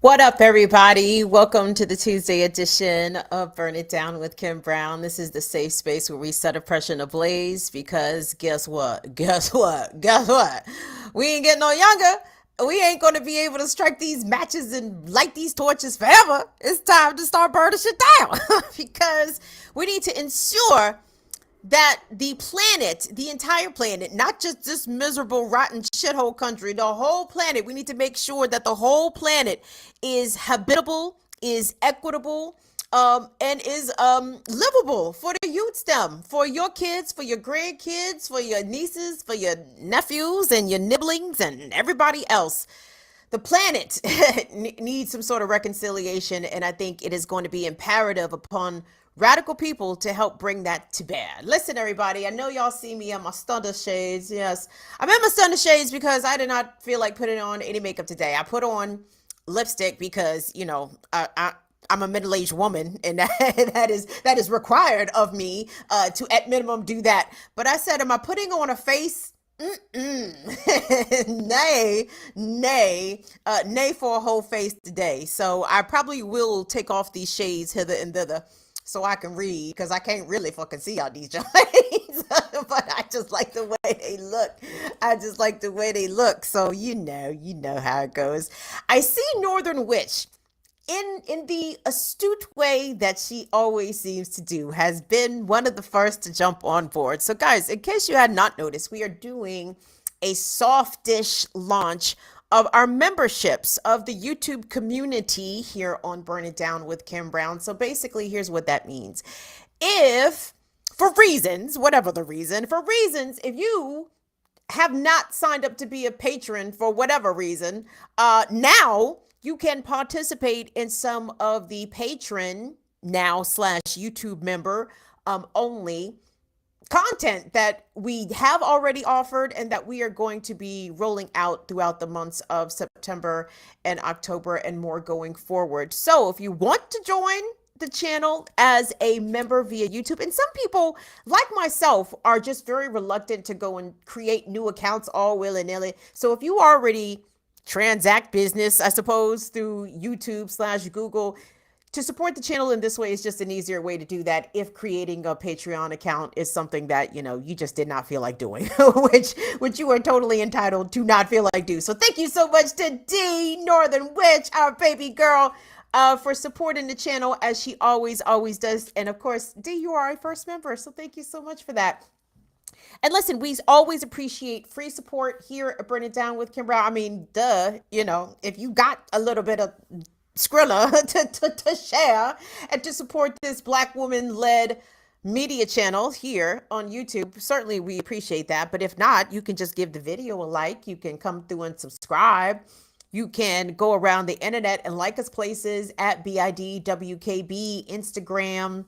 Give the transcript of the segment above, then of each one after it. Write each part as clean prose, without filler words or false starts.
What up, everybody? Welcome to the Tuesday edition of Burn It Down with Kim Brown. This is the safe space where we set oppression ablaze because guess what? Guess what? Guess what? We ain't getting no younger. We ain't going to be able to strike these matches and light these torches forever. It's time to start burning shit down because we need to ensure that the planet, the entire planet, not just this miserable, rotten shithole country, the whole planet, we need to make sure that the whole planet is habitable, is equitable, and is livable for the youth stem, for your kids, for your grandkids, for your nieces, for your nephews, and your nibblings, and everybody else. The planet needs some sort of reconciliation, and I think it is going to be imperative upon radical people to help bring that to bear. Listen, everybody, I know y'all see me in my stunner shades. Yes, I'm in my stunner shades because I did not feel like putting on any makeup today. I put on lipstick because, I'm a middle-aged woman, and that is required of me to at minimum do that. But I said, am I putting on a face? Nay, nay for a whole face today. So I probably will take off these shades hither and thither so I can read because I can't really fucking see out these joints. But I just like the way they look. I just like the way they look. So you know how it goes. I see Northern Witch in the astute way that she always seems to do, has been one of the first to jump on board. So, guys, in case you had not noticed, we are doing a softish launch of our memberships of the YouTube community here on Burn It Down with Kim Brown. So, basically, here's what that means. If, for reasons, whatever the reason, for reasons, if you have not signed up to be a patron for whatever reason, now you can participate in some of the patron now slash YouTube member only content that we have already offered and that we are going to be rolling out throughout the months of September and October and more going forward. So if you want to join the channel as a member via YouTube, and some people like myself are just very reluctant to go and create new accounts all willy-nilly. So if you already transact business, I suppose, through YouTube slash Google, to support the channel in this way is just an easier way to do that if creating a Patreon account is something that, you just did not feel like doing, which you are totally entitled to not feel like do. So thank you so much to D Northern Witch, our baby girl, for supporting the channel as she always does. And of course, D, you are our first member, so thank you so much for that. And listen, we always appreciate free support here at Burn It Down with Kim Brown. I mean, duh, if you got a little bit of Skrilla to share and to support this Black woman-led media channel here on YouTube, certainly we appreciate that. But if not, you can just give the video a like. You can come through and subscribe. You can go around the internet and like us places at BIDWKB, Instagram,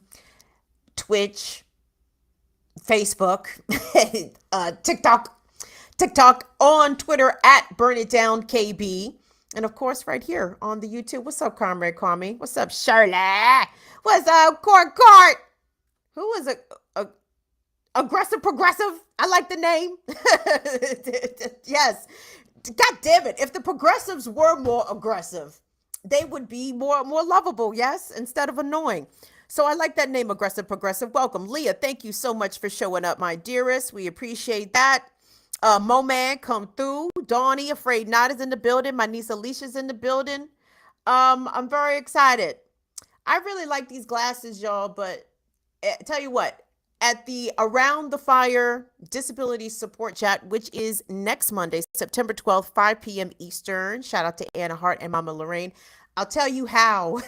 Twitch, Facebook, TikTok, on Twitter at Burn It Down KB, and of course right here on the YouTube. What's up, Comrade Kwame? What's up, Shirley? What's up, Court? Who is a aggressive progressive? I like the name. Yes. God damn it! If the progressives were more aggressive, they would be more lovable. Yes, instead of annoying. So I like that name, Aggressive Progressive. Welcome. Leah, thank you so much for showing up, my dearest. We appreciate that. Mo Man, come through. Donnie, Afraid Not is in the building. My niece Alicia's in the building. I'm very excited. I really like these glasses, y'all, but tell you what, at the Around the Fire Disability Support Chat, which is next Monday, September 12th, 5 p.m. Eastern. Shout out to Anna Hart and Mama Lorraine. I'll tell you how.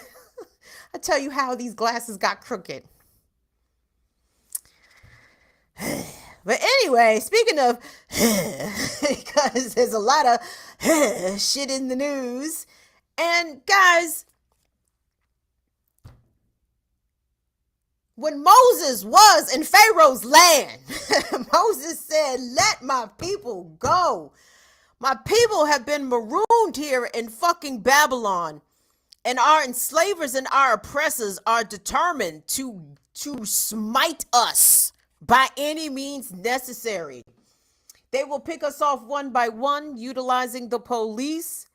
I tell you how these glasses got crooked. But anyway, speaking of, because there's a lot of shit in the news. And guys, when Moses was in Pharaoh's land, Moses said, let my people go. My people have been marooned here in fucking Babylon. And our enslavers and our oppressors are determined to smite us by any means necessary. They will pick us off one by one, utilizing the police,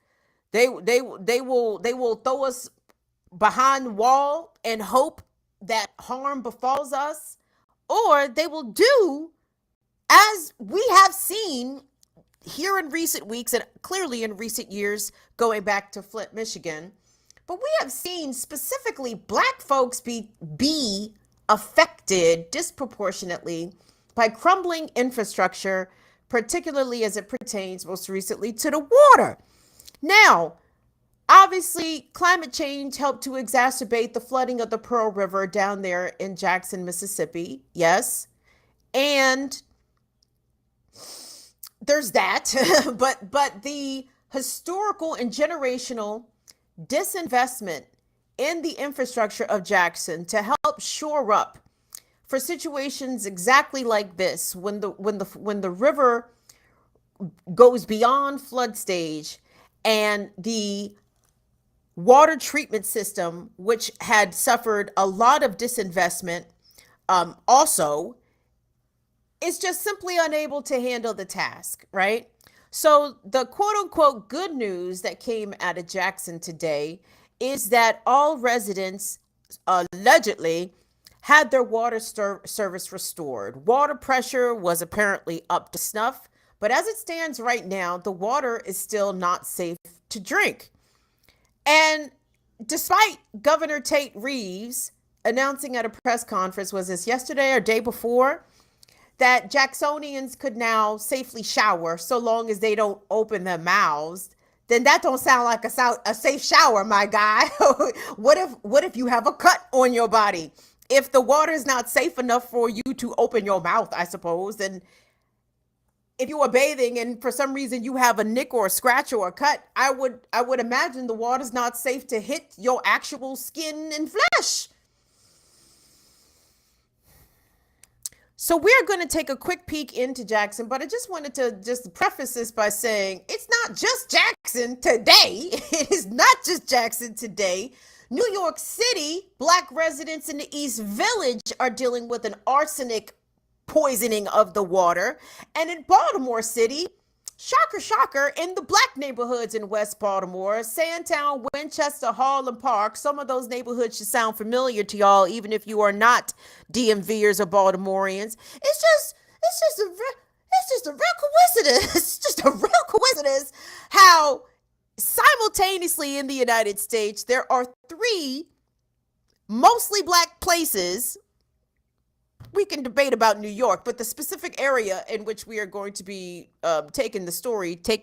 They will throw us behind the wall and hope that harm befalls us, or they will do as we have seen here in recent weeks and clearly in recent years, going back to Flint, Michigan. But we have seen specifically black folks be affected disproportionately by crumbling infrastructure, particularly as it pertains most recently to the water. Now, obviously, climate change helped to exacerbate the flooding of the Pearl River down there in Jackson, Mississippi. Yes. And there's that. but the historical and generational disinvestment in the infrastructure of Jackson to help shore up for situations exactly like this, when the river goes beyond flood stage, and the water treatment system, which had suffered a lot of disinvestment, also is just simply unable to handle the task, right? So the quote unquote good news that came out of Jackson today is that all residents allegedly had their water service restored. Water pressure was apparently up to snuff, but as it stands right now, the water is still not safe to drink. And despite Governor Tate Reeves announcing at a press conference, was this yesterday or day before, that Jacksonians could now safely shower so long as they don't open their mouths, then that don't sound like a safe shower, my guy. What if you have a cut on your body? If the water is not safe enough for you to open your mouth, I suppose, then if you are bathing and for some reason you have a nick or a scratch or a cut, I would imagine the water's not safe to hit your actual skin and flesh. So we're going to take a quick peek into Jackson, but I just wanted to just preface this by saying it's not just Jackson today. It is not just Jackson today. New York City, black residents in the East Village are dealing with an arsenic poisoning of the water. And in Baltimore City, shocker, shocker, in the black neighborhoods in West Baltimore, Sandtown, Winchester, Harlem Park, some of those neighborhoods should sound familiar to y'all, even if you are not DMVers or Baltimoreans. It's just a real coincidence. It's just a real coincidence how simultaneously in the United States, there are three mostly black places. We can debate about New York, but the specific area in which we are going to be taking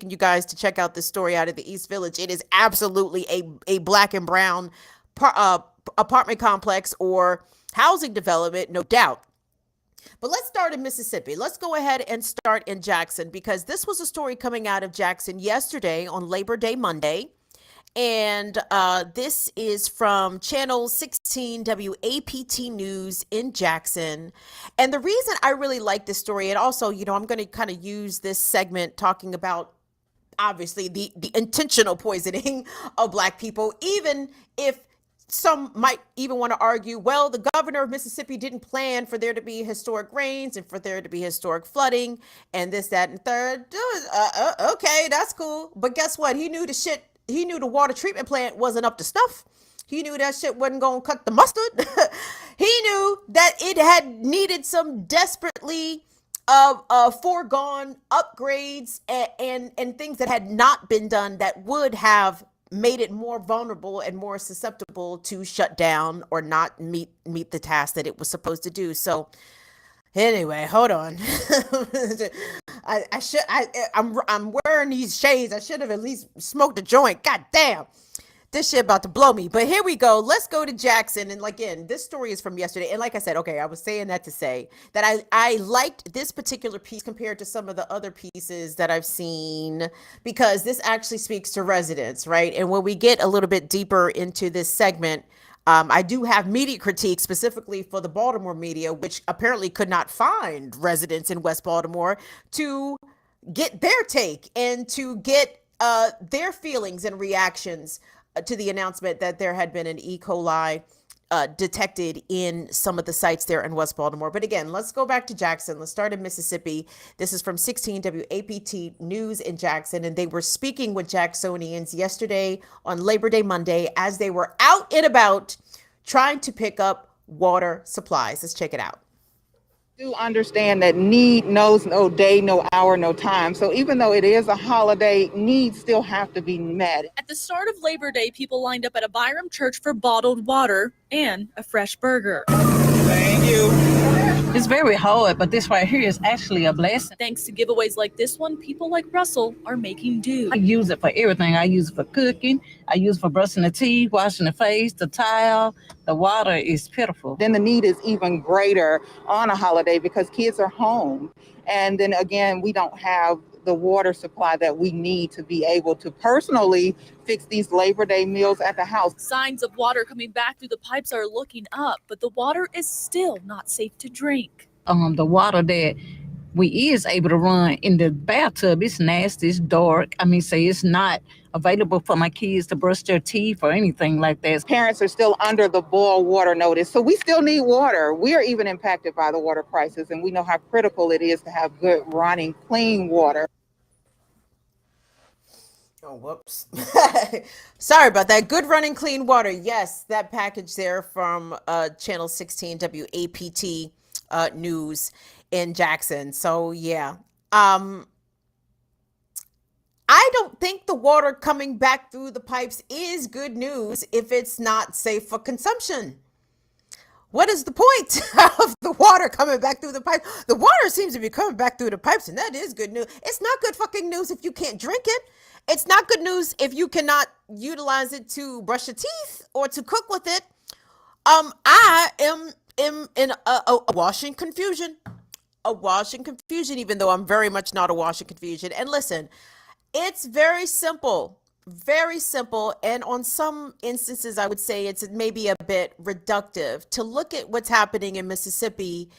you guys to check out this story out of the East Village, it is absolutely a black and brown apartment complex or housing development, no doubt. But let's start in Mississippi. Let's go ahead and start in Jackson, because this was a story coming out of Jackson yesterday on Labor Day Monday. And this is from Channel 16 WAPT News in Jackson. And the reason I really like this story, and also, I'm going to kind of use this segment talking about, obviously, the intentional poisoning of black people, even if some might even want to argue, well, the governor of Mississippi didn't plan for there to be historic rains and for there to be historic flooding and this, that, and third. Okay, that's cool. But guess what? He knew the water treatment plant wasn't up to snuff. He knew that shit wasn't going to cut the mustard. He knew that it had needed some desperately foregone upgrades and things that had not been done that would have made it more vulnerable and more susceptible to shut down or not meet the task that it was supposed to do. So anyway, hold on. I'm wearing these shades. I should have at least smoked a joint. God damn. This shit about to blow me. But here we go. Let's go to Jackson. And again, this story is from yesterday. And like I said, okay, I was saying that to say that I liked this particular piece compared to some of the other pieces that I've seen, because this actually speaks to residents, right? And when we get a little bit deeper into this segment, I do have media critique specifically for the Baltimore media, which apparently could not find residents in West Baltimore to get their take and to get their feelings and reactions to the announcement that there had been an E. coli detected in some of the sites there in West Baltimore. But again, let's go back to Jackson. Let's start in Mississippi. This is from 16 WAPT News in Jackson, and they were speaking with Jacksonians yesterday on Labor Day Monday as they were out and about trying to pick up water supplies. Let's check it out. Do understand that need knows no day, no hour, no time. So even though it is a holiday, needs still have to be met. At the start of Labor Day, people lined up at a Byram church for bottled water and a fresh burger. Thank you. It's very hard, but this right here is actually a blessing. Thanks to giveaways like this one, people like Russell are making do. I use it for everything. I use it for cooking. I use it for brushing the teeth, washing the face, the towel. The water is pitiful. Then the need is even greater on a holiday because kids are home. And then again, we don't have the water supply that we need to be able to personally fix these Labor Day meals at the house. Signs of water coming back through the pipes are looking up, but the water is still not safe to drink. The water that we is able to run in the bathtub, it's nasty, it's dark. Say it's not available for my kids to brush their teeth or anything like that. Parents are still under the boil water notice, so we still need water. We are even impacted by the water crisis, and we know how critical it is to have good running, clean water. Oh, whoops. Sorry about that. Good running clean water. Yes, that package there from Channel 16 WAPT News in Jackson. So, yeah. I don't think the water coming back through the pipes is good news if it's not safe for consumption. What is the point of the water coming back through the pipe? The water seems to be coming back through the pipes, and that is good news. It's not good fucking news if you can't drink it. It's not good news if you cannot utilize it to brush your teeth or to cook with it. I am in a washing confusion. A washing confusion, even though I'm very much not a washing confusion. And listen, it's very simple. Very simple, and on some instances, I would say it's maybe a bit reductive to look at what's happening in Mississippi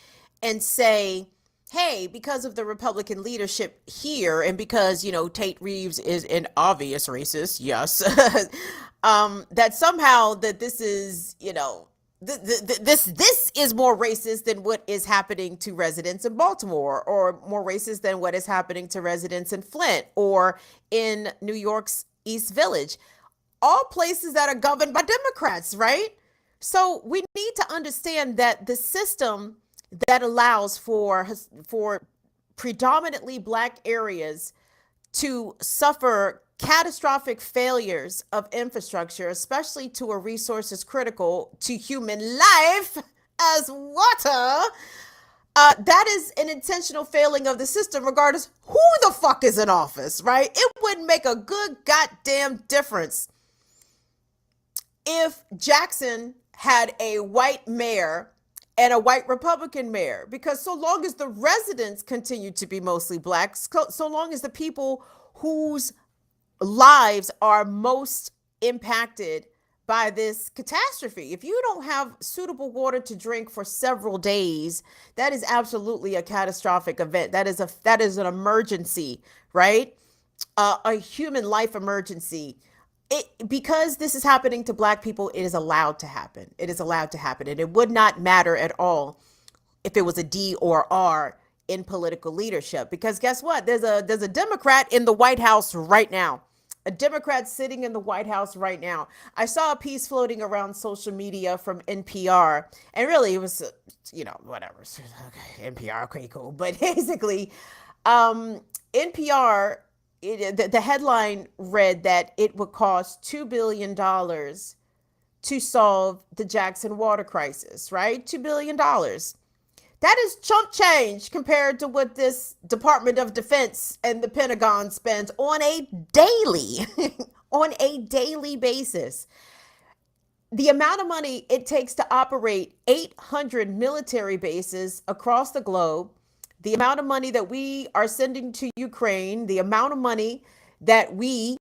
and say, hey, because of the Republican leadership here, and because, Tate Reeves is an obvious racist, yes, that somehow that this is, this is more racist than what is happening to residents in Baltimore, or more racist than what is happening to residents in Flint or in New York's East Village, all places that are governed by Democrats, right? So we need to understand that the system that allows for predominantly Black areas to suffer catastrophic failures of infrastructure, especially to a resource as critical to human life as water, that is an intentional failing of the system, regardless who the fuck is in office, right? It wouldn't make a good goddamn difference if Jackson had a white mayor and a white Republican mayor, because so long as the residents continue to be mostly Black, so long as the people whose lives are most impacted by this catastrophe, if you don't have suitable water to drink for several days, that is absolutely a catastrophic event. That is an emergency, right? A human life emergency. Because this is happening to Black people, it is allowed to happen. It is allowed to happen, and it would not matter at all if it was a D or R in political leadership. Because guess what? There's a Democrat in the White House right now. A Democrat sitting in the White House right now. I saw a piece floating around social media from NPR, and really it was, whatever. Okay, NPR, okay, cool. But basically, NPR, the headline read that it would cost $2 billion to solve the Jackson water crisis, right? $2 billion. That is chump change compared to what this Department of Defense and the Pentagon spends on a daily basis. The amount of money it takes to operate 800 military bases across the globe, the amount of money that we are sending to Ukraine, the amount of money that we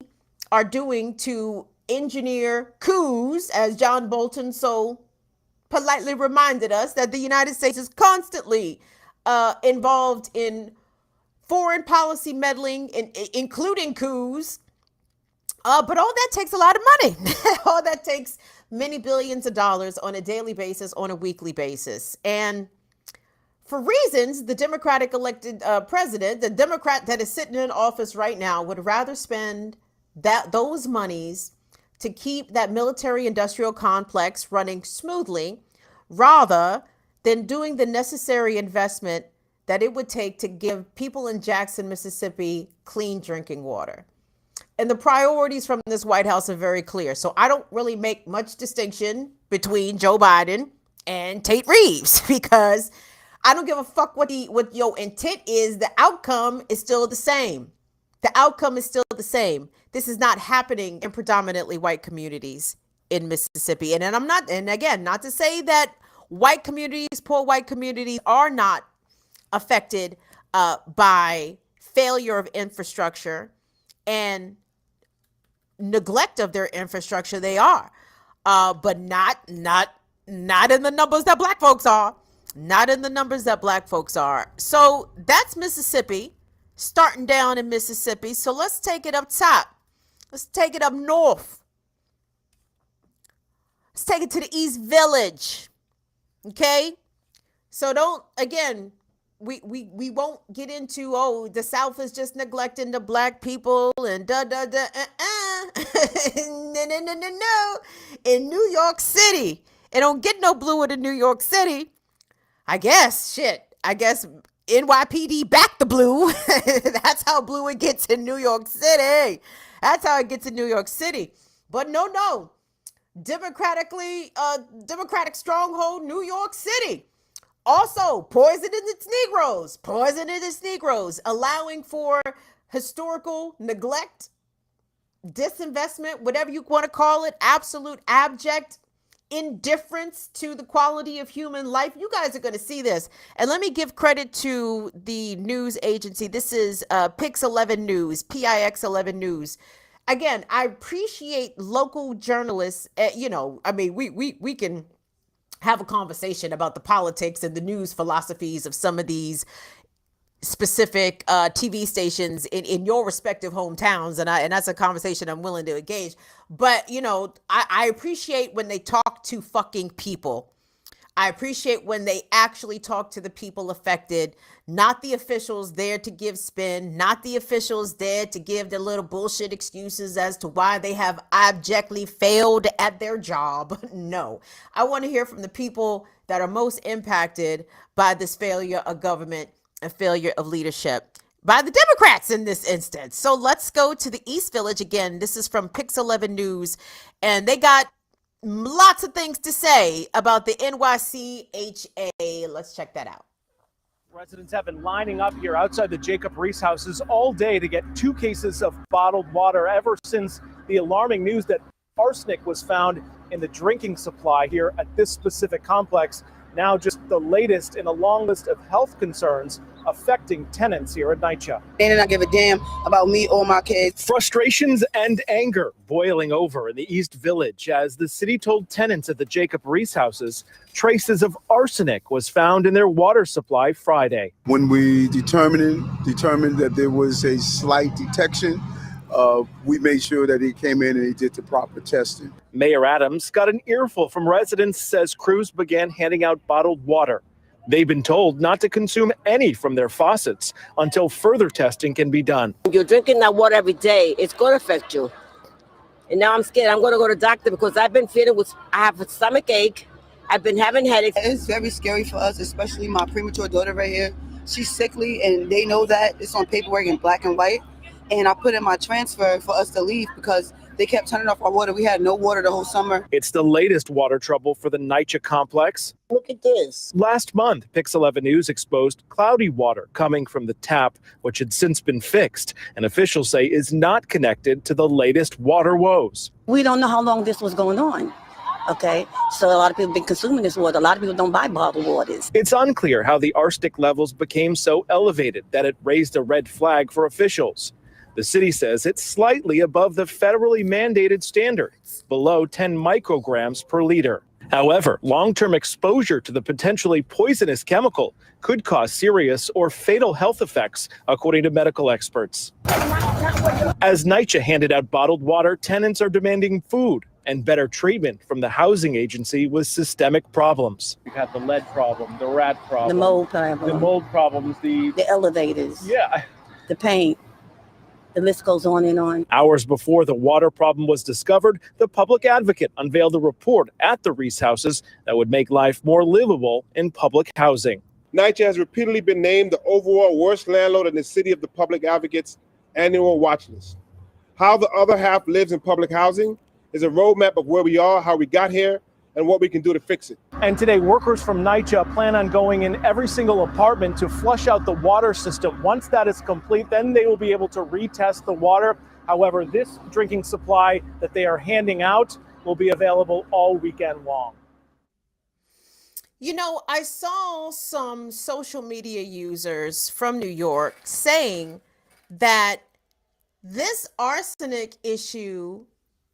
are doing to engineer coups, as John Bolton so politely reminded us, that the United States is constantly involved in foreign policy meddling, including coups. But all that takes a lot of money. All that takes many billions of dollars on a daily basis, on a weekly basis. And for reasons, the Democratic elected president, the Democrat that is sitting in office right now, would rather spend those monies to keep that military industrial complex running smoothly rather than doing the necessary investment that it would take to give people in Jackson, Mississippi, clean drinking water. And the priorities from this White House are very clear. So I don't really make much distinction between Joe Biden and Tate Reeves because I don't give a fuck what your intent is. The outcome is still the same. The outcome is still the same. This is not happening in predominantly white communities in Mississippi. And I'm not, and again, not to say that white communities, poor white communities are not affected by failure of infrastructure and neglect of their infrastructure. They are, but not in the numbers that black folks are. Not in the numbers that black folks are. So that's Mississippi, starting down in Mississippi. So let's take it up top. Let's take it up north. Let's take it to the East Village. Okay? So we won't get into, oh, the South is just neglecting the black people and No. In New York City, it don't get no bluer than New York City. I guess NYPD back the blue. That's how blue it gets in New York City. That's how it gets in New York City. But no. Democratic stronghold, New York City. Also, poison in its Negroes, allowing for historical neglect, disinvestment, whatever you want to call it, absolute abject indifference to the quality of human life. You guys are going to see this. And let me give credit to the news agency. This is Pix 11 News, PIX 11 News. Again, I appreciate local journalists. We can have a conversation about the politics and the news philosophies of some of these specific TV stations in your respective hometowns. And that's a conversation I'm willing to engage. But, I appreciate when they talk to fucking people. I appreciate when they actually talk to the people affected, not the officials there to give spin, not the officials there to give their little bullshit excuses as to why they have abjectly failed at their job. No, I want to hear from the people that are most impacted by this failure of government and failure of leadership by the Democrats in this instance. So let's go to the East Village again. This is from Pix 11 News, and they got lots of things to say about the NYCHA. Let's check that out. Residents have been lining up here outside the Jacob Reese houses all day to get 2 cases of bottled water ever since the alarming news that arsenic was found in the drinking supply here at this specific complex. Now just the latest in a long list of health concerns affecting tenants here at NYCHA. They did not give a damn about me or my kids. Frustrations and anger boiling over in the East Village as the city told tenants at the Jacob Reese houses traces of arsenic was found in their water supply Friday. When we determined that there was a slight detection, we made sure that he came in and he did the proper testing. Mayor Adams got an earful from residents, says crews began handing out bottled water. They've been told not to consume any from their faucets until further testing can be done. You're drinking that water every day, it's going to affect you. And now I'm scared. I'm going to go to the doctor because I've been feeling I have a stomach ache. I've been having headaches. It's very scary for us, especially my premature daughter right here. She's sickly and they know that. It's on paperwork in black and white. And I put in my transfer for us to leave because they kept turning off our water. We had no water the whole summer. It's the latest water trouble for the NYCHA complex. Look at this. Last month, Pix 11 News exposed cloudy water coming from the tap, which had since been fixed, and officials say is not connected to the latest water woes. We don't know how long this was going on. Okay, so a lot of people have been consuming this water. A lot of people don't buy bottled waters. It's unclear how the arsenic levels became so elevated that it raised a red flag for officials. The city says it's slightly above the federally mandated standard, below 10 micrograms per liter. However, long-term exposure to the potentially poisonous chemical could cause serious or fatal health effects, according to medical experts. As NYCHA handed out bottled water, tenants are demanding food, and better treatment from the housing agency with systemic problems. We've had the lead problem, the rat problem, The mold problem. the mold problems, The elevators. Yeah. The paint. The list goes on and on. Hours before the water problem was discovered, the public advocate unveiled a report at the Reese houses that would make life more livable in public housing. NYCHA has repeatedly been named the overall worst landlord in the city of the public advocate's annual watch list. How the other half lives in public housing is a roadmap of where we are, how we got here, and what we can do to fix it. And today, workers from NYCHA plan on going in every single apartment to flush out the water system. Once that is complete, then they will be able to retest the water. However, this drinking supply that they are handing out will be available all weekend long. You know, I saw some social media users from New York saying that this arsenic issue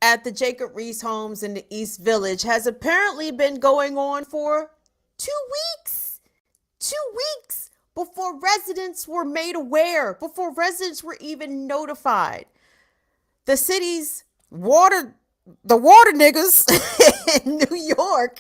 at the Jacob Reese homes in the East Village has apparently been going on for 2 weeks. 2 weeks before residents were made aware, before residents were even notified. The city's water niggas in New York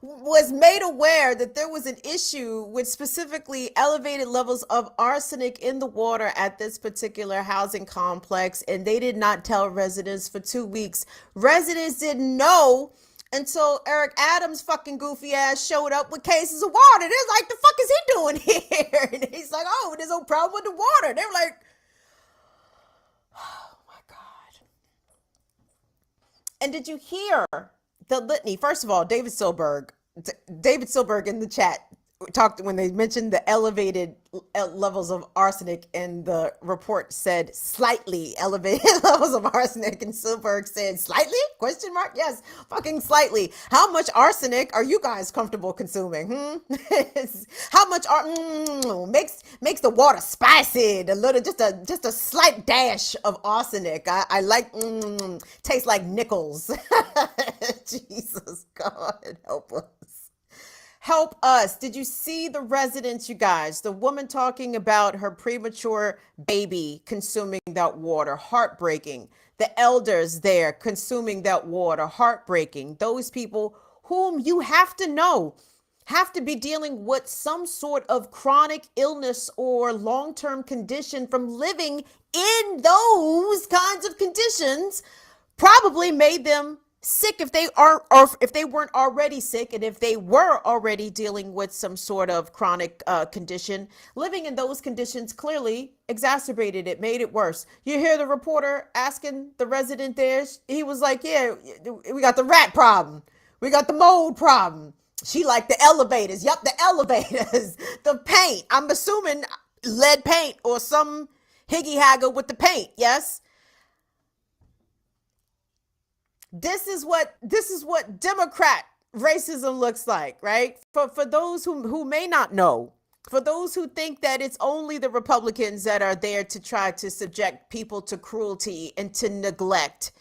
was made aware that there was an issue with specifically elevated levels of arsenic in the water at this particular housing complex, and they did not tell residents for 2 weeks. Residents didn't know until Eric Adams' fucking goofy ass showed up with cases of water. They're like, the fuck is he doing here? And he's like, oh, there's no problem with the water. They were like, oh my God. And did you hear the litany? First of all, David Silberg in the chat talked when they mentioned the elevated levels of arsenic, and the report said slightly elevated levels of arsenic, and Silberg said slightly? Question mark? Yes, fucking slightly. How much arsenic are you guys comfortable consuming? How much makes the water spicy? A little, just a slight dash of arsenic. I like tastes like nickels. Jesus God, help us. Help us. Did you see the residents, you guys? The woman talking about her premature baby consuming that water, heartbreaking. The elders there consuming that water, heartbreaking. Those people whom you have to know have to be dealing with some sort of chronic illness or long-term condition from living in those kinds of conditions, probably made them sick if they are, or if they weren't already sick, and if they were already dealing with some sort of chronic condition, living in those conditions clearly exacerbated it, made it worse. You hear the reporter asking the resident there, he was like, yeah, we got the rat problem, we got the mold problem. She like the elevators. Yup, the elevators. The paint, I'm assuming lead paint or some higgy haggle with the paint. Yes. This is what Democrat racism looks like, right? For those who may not know, for those who think that it's only the Republicans that are there to try to subject people to cruelty and to neglect,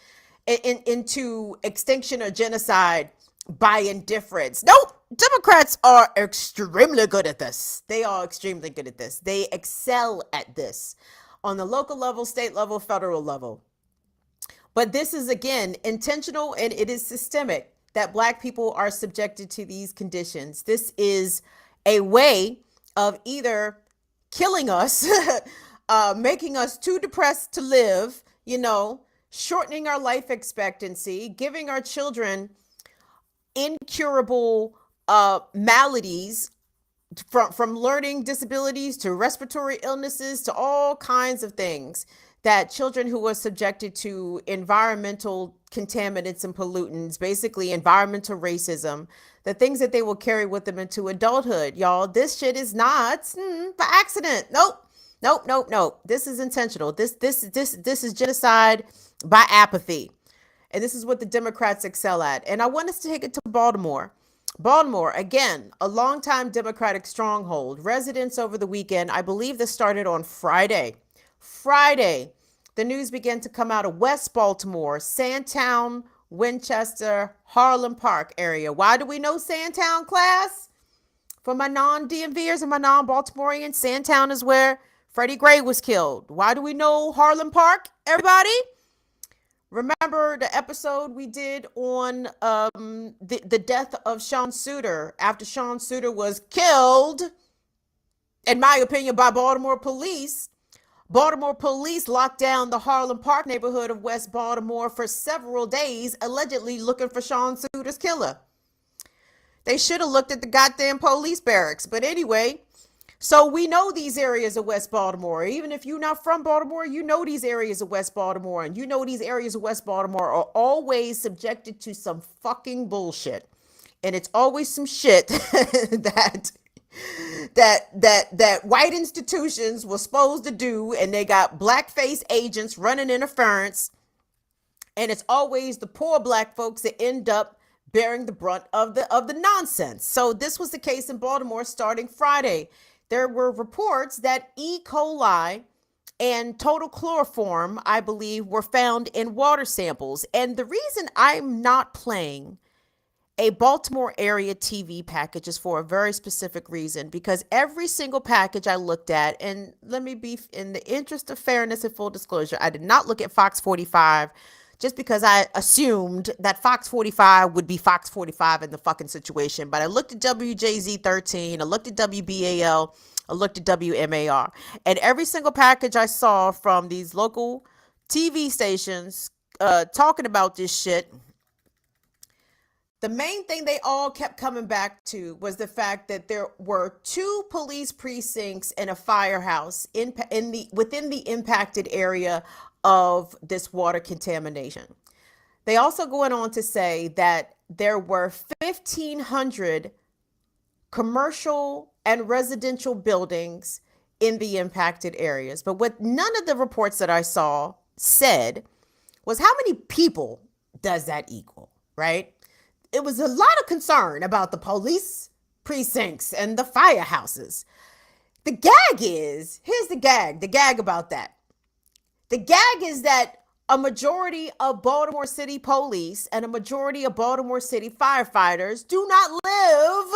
into extinction or genocide by indifference. Nope. Democrats are extremely good at this. They are extremely good at this. They excel at this on the local level, state level, federal level. But this is, again, intentional, and it is systemic that Black people are subjected to these conditions. This is a way of either killing us, making us too depressed to live, shortening our life expectancy, giving our children incurable maladies, from learning disabilities to respiratory illnesses to all kinds of things, that children who are subjected to environmental contaminants and pollutants, basically environmental racism, the things that they will carry with them into adulthood. Y'all, this shit is not by accident. Nope. This is intentional. This is genocide by apathy. And this is what the Democrats excel at. And I want us to take it to Baltimore. Baltimore, again, a longtime Democratic stronghold. Residents over the weekend, I believe this started on Friday, the news began to come out of West Baltimore, Sandtown, Winchester, Harlem Park area. Why do we know Sandtown, class? For my non-DMVers and my non-Baltimoreans, Sandtown is where Freddie Gray was killed. Why do we know Harlem Park, everybody? Remember the episode we did on the death of Sean Suiter after Sean Suiter was killed, in my opinion, by Baltimore police. Baltimore police locked down the Harlem Park neighborhood of West Baltimore for several days, allegedly looking for Sean Suiter's killer. They should have looked at the goddamn police barracks. But anyway, so we know these areas of West Baltimore. Even if you're not from Baltimore, you know these areas of West Baltimore. And you know these areas of West Baltimore are always subjected to some fucking bullshit. And it's always some shit that white institutions were supposed to do, and they got blackface agents running interference, and it's always the poor black folks that end up bearing the brunt of the nonsense. So this was the case in Baltimore starting Friday. There were reports that E. coli and total chloroform, I believe, were found in water samples. And the reason I'm not playing a Baltimore area TV package is for a very specific reason, because every single package I looked at, and let me be in the interest of fairness and full disclosure, I did not look at Fox 45 just because I assumed that Fox 45 would be Fox 45 in the fucking situation. But I looked at WJZ 13, I looked at WBAL, I looked at WMAR, and every single package I saw from these local TV stations talking about this shit, the main thing they all kept coming back to was the fact that there were 2 police precincts and a firehouse within the impacted area of this water contamination. They also going on to say that there were 1,500 commercial and residential buildings in the impacted areas. But what none of the reports that I saw said was how many people does that equal, right? It was a lot of concern about the police precincts and the firehouses. The gag is, here's the gag about that. The gag is that a majority of Baltimore City police and a majority of Baltimore City firefighters do not live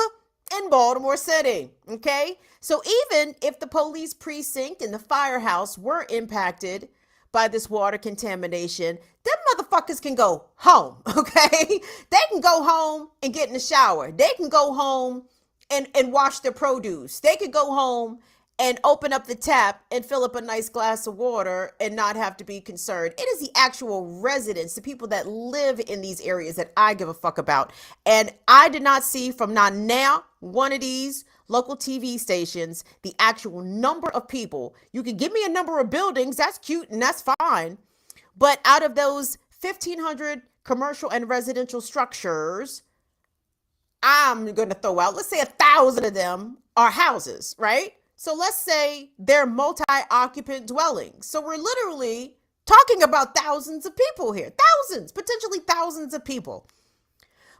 in Baltimore City, okay? So even if the police precinct and the firehouse were impacted by this water contamination, them motherfuckers can go home, okay? They can go home and get in the shower. They can go home and wash their produce. They could go home and open up the tap and fill up a nice glass of water and not have to be concerned. It is the actual residents, the people that live in these areas, that I give a fuck about. And I did not see from not now one of these local TV stations the actual number of people. You can give me a number of buildings, that's cute and that's fine. But out of those 1,500 commercial and residential structures, I'm going to throw out, let's say 1,000 of them are houses, right? So let's say they're multi-occupant dwellings. So we're literally talking about thousands of people here, thousands, potentially thousands of people.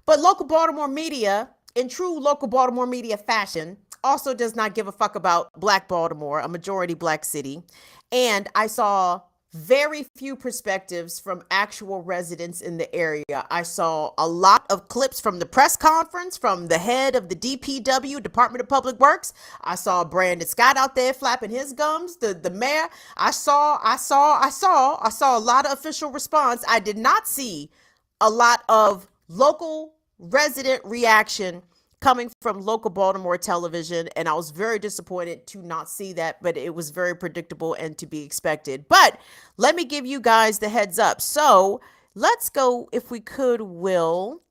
But local Baltimore media, in true local Baltimore media fashion, also does not give a fuck about Black Baltimore, a majority Black city. And I saw very few perspectives from actual residents in the area. I saw a lot of clips from the press conference from the head of the DPW, Department of Public Works. I saw Brandon Scott out there flapping his gums, the mayor. I saw a lot of official response. I did not see a lot of local resident reaction coming from local Baltimore television, and I was very disappointed to not see that, but it was very predictable and to be expected. But let me give you guys the heads up. So let's go, if we could, Will,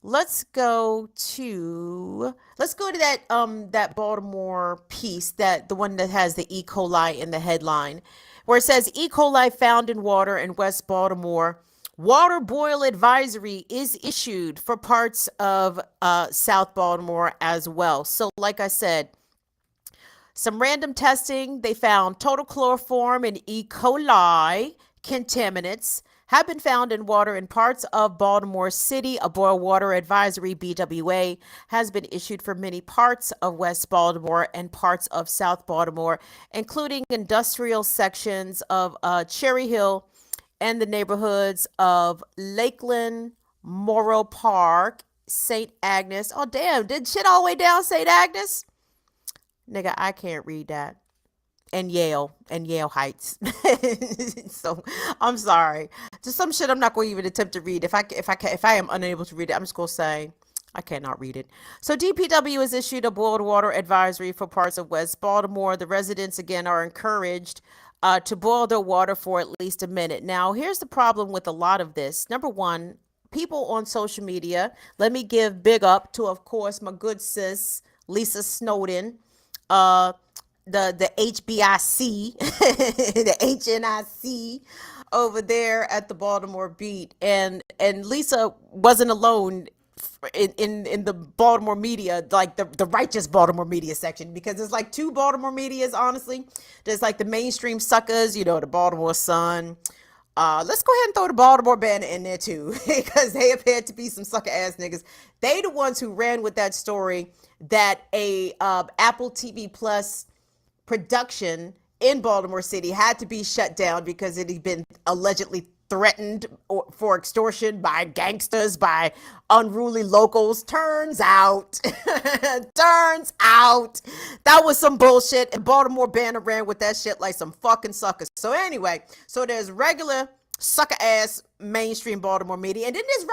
let's go to that Baltimore piece, that the one that has the E. coli in the headline, where it says E. coli found in water in West Baltimore. Water boil advisory is issued for parts of South Baltimore as well. So like I said, some random testing, they found total chloroform and E. coli contaminants have been found in water in parts of Baltimore City. A boil water advisory, BWA, has been issued for many parts of West Baltimore and parts of South Baltimore, including industrial sections of Cherry Hill and the neighborhoods of Lakeland, Morrow Park, St. Agnes. Oh, damn, did shit all the way down St. Agnes? Nigga, I can't read that. and Yale Heights. So I'm sorry. Just some shit I'm not going to even attempt to read. If I am unable to read it, I'm just going to say I cannot read it. So DPW has issued a boiled water advisory for parts of West Baltimore. The residents again are encouraged to boil their water for at least a minute. Now, here's the problem with a lot of this. Number one, people on social media. Let me give big up to, of course, my good sis Lisa Snowden, the HBIC, the HNIC over there at the Baltimore Beat, and Lisa wasn't alone in the Baltimore media, like the righteous Baltimore media section, because there's like two Baltimore medias, honestly. There's like the mainstream suckers, you know, the Baltimore Sun. Let's go ahead and throw the Baltimore Banner in there too, because they appear to be some sucker ass niggas. They the ones who ran with that story that a Apple TV Plus production in Baltimore City had to be shut down because it had been allegedly threatened for extortion by gangsters, by unruly locals. Turns out that was some bullshit, and Baltimore Banner ran with that shit like some fucking suckers. So anyway, so there's regular sucker ass mainstream Baltimore media, and then there's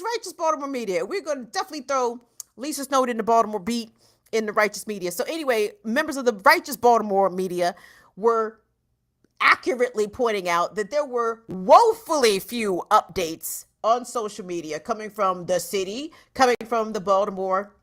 righteous Baltimore media. We're gonna definitely throw Lisa Snowden in the Baltimore Beat in the righteous media. So anyway, members of the righteous Baltimore media were accurately pointing out that there were woefully few updates on social media coming from the city, coming from the Baltimore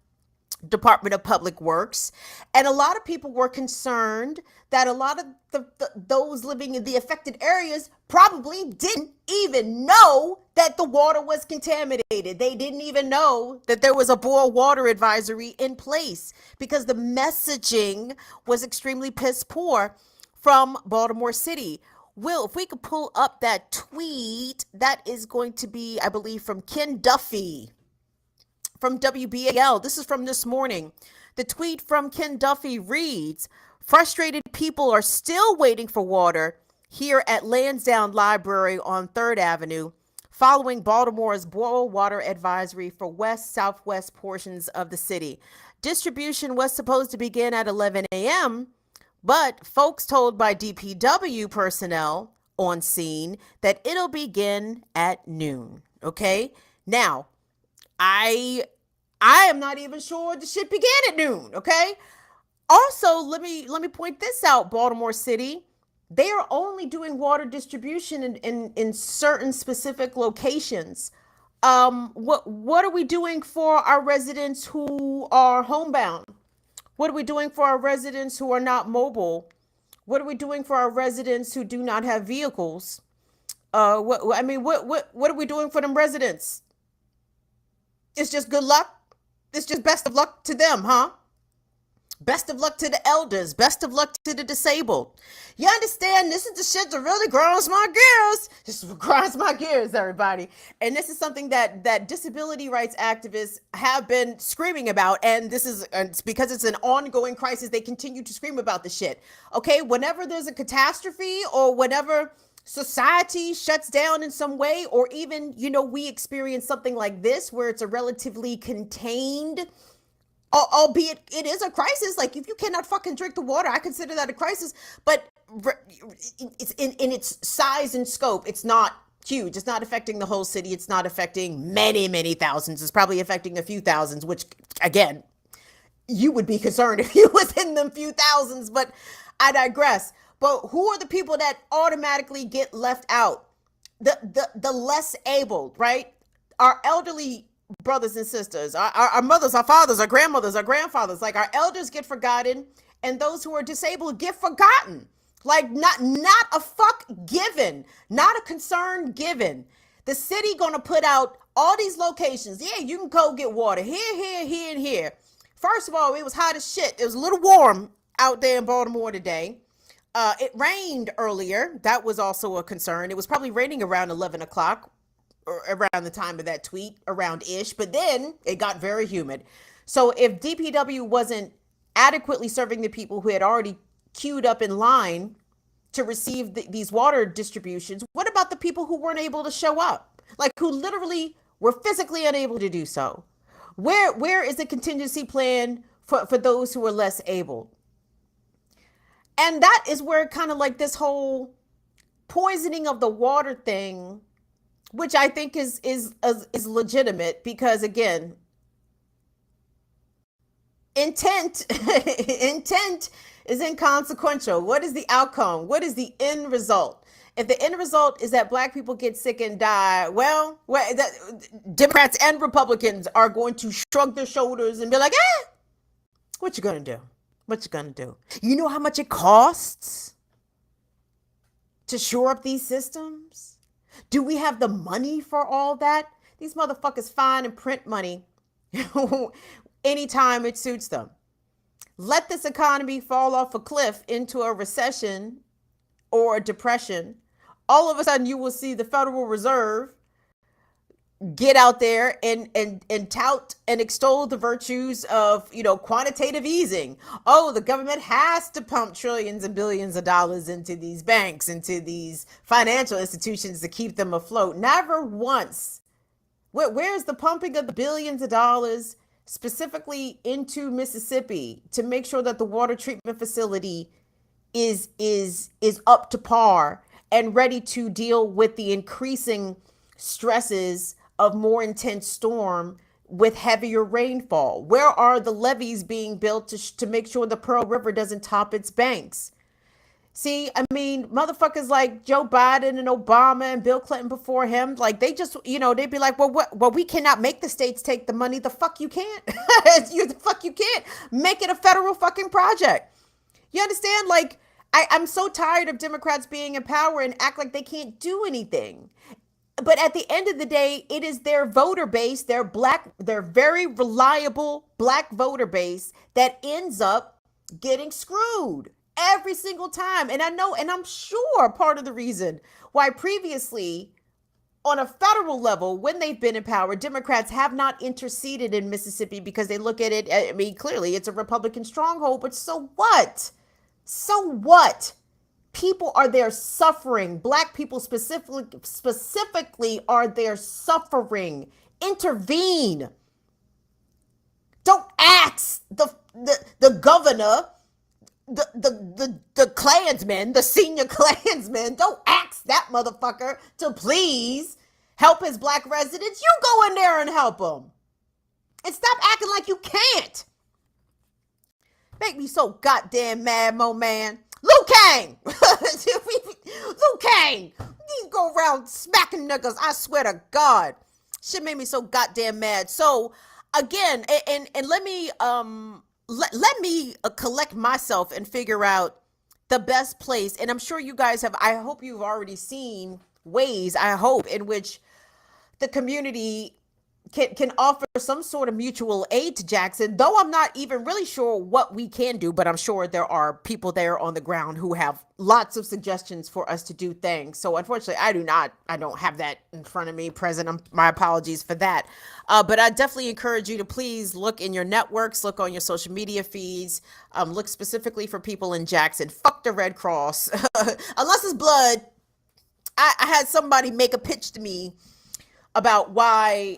Department of Public Works. And a lot of people were concerned that a lot of those living in the affected areas probably didn't even know that the water was contaminated. They didn't even know that there was a boil water advisory in place because the messaging was extremely piss poor from Baltimore City. Will, if we could pull up that tweet, that is going to be, I believe, from Ken Duffy from WBAL. This is from this morning. The tweet from Ken Duffy reads, "Frustrated people are still waiting for water here at Lansdowne Library on 3rd Avenue following Baltimore's boil water advisory for west-southwest portions of the city. Distribution was supposed to begin at 11 a.m., but folks told by DPW personnel on scene that it'll begin at noon." Okay? Now, I am not even sure the shit began at noon, okay? Also, let me point this out, Baltimore City. They are only doing water distribution in certain specific locations. What are we doing for our residents who are homebound? What are we doing for our residents who are not mobile? What are we doing for our residents who do not have vehicles? What are we doing for them residents? It's just good luck. It's just best of luck to them, huh? Best of luck to the elders. Best of luck to the disabled. You understand? This is the shit that really grinds my gears. This grinds my gears, everybody. And this is something that disability rights activists have been screaming about. And this is it's because it's an ongoing crisis. They continue to scream about the shit. Okay, whenever there's a catastrophe or whenever society shuts down in some way, or even, we experience something like this where it's a relatively contained, albeit it is a crisis. Like, if you cannot fucking drink the water, I consider that a crisis, but it's in its size and scope. It's not huge. It's not affecting the whole city. It's not affecting many, many thousands. It's probably affecting a few thousands, which, again, you would be concerned if you was in them few thousands, but I digress. But who are the people that automatically get left out? The less able, right? Our elderly brothers and sisters, our mothers, our fathers, our grandmothers, our grandfathers. Like, our elders get forgotten, and those who are disabled get forgotten. Like, not a fuck given, not a concern given. The city gonna put out all these locations. Yeah, you can go get water here, here, here, and here. First of all, it was hot as shit. It was a little warm out there in Baltimore today. It rained earlier. That was also a concern. It was probably raining around 11 o'clock, or around the time of that tweet, around-ish. But then it got very humid. So if DPW wasn't adequately serving the people who had already queued up in line to receive these water distributions, what about the people who weren't able to show up? Like, who literally were physically unable to do so? Where is the contingency plan for those who are less able? And that is where kind of like this whole poisoning of the water thing, which I think is legitimate, because again, intent intent is inconsequential. What is the outcome? What is the end result? If the end result is that black people get sick and die, well, Democrats and Republicans are going to shrug their shoulders and be like, what you gonna do? What you gonna do? You know how much it costs to shore up these systems? Do we have the money for all that? These motherfuckers find and print money anytime it suits them. Let this economy fall off a cliff into a recession or a depression. All of a sudden, you will see the Federal Reserve get out there and tout and extol the virtues of, quantitative easing. Oh, the government has to pump trillions and billions of dollars into these banks, into these financial institutions to keep them afloat. Never once. Where's the pumping of the billions of dollars specifically into Mississippi to make sure that the water treatment facility is up to par and ready to deal with the increasing stresses of more intense storm with heavier rainfall? Where are the levees being built to make sure the Pearl River doesn't top its banks? See, I mean, motherfuckers like Joe Biden and Obama and Bill Clinton before him, like they just, they'd be like, well, we cannot make the states take the money. The fuck you can't. The fuck you can't make it a federal fucking project. You understand? Like, I'm so tired of Democrats being in power and act like they can't do anything. But at the end of the day, it is their voter base, their very reliable black voter base that ends up getting screwed every single time. And I know, and I'm sure part of the reason why previously on a federal level, when they've been in power, Democrats have not interceded in Mississippi because they look at it, I mean, clearly it's a Republican stronghold, but so what? So what? People are there suffering. Black people specifically are there suffering. Intervene. Don't ask the governor, the Klansman, the senior Klansman. Don't ask that motherfucker to please help his black residents. You go in there and help them. And stop acting like you can't. Make me so goddamn mad, Mo Man. Luke Kang! Luke Kang! You go around smacking niggas, I swear to God. Shit made me so goddamn mad. So, again, and let me collect myself and figure out the best place. And I'm sure you guys have, I hope you've already seen ways, I hope, in which the community can offer some sort of mutual aid to Jackson, though I'm not even really sure what we can do, but I'm sure there are people there on the ground who have lots of suggestions for us to do things. So unfortunately, I don't have that in front of me present. My apologies for that. But I definitely encourage you to please look in your networks, look on your social media feeds, look specifically for people in Jackson. Fuck the Red Cross. Unless it's blood. I had somebody make a pitch to me about why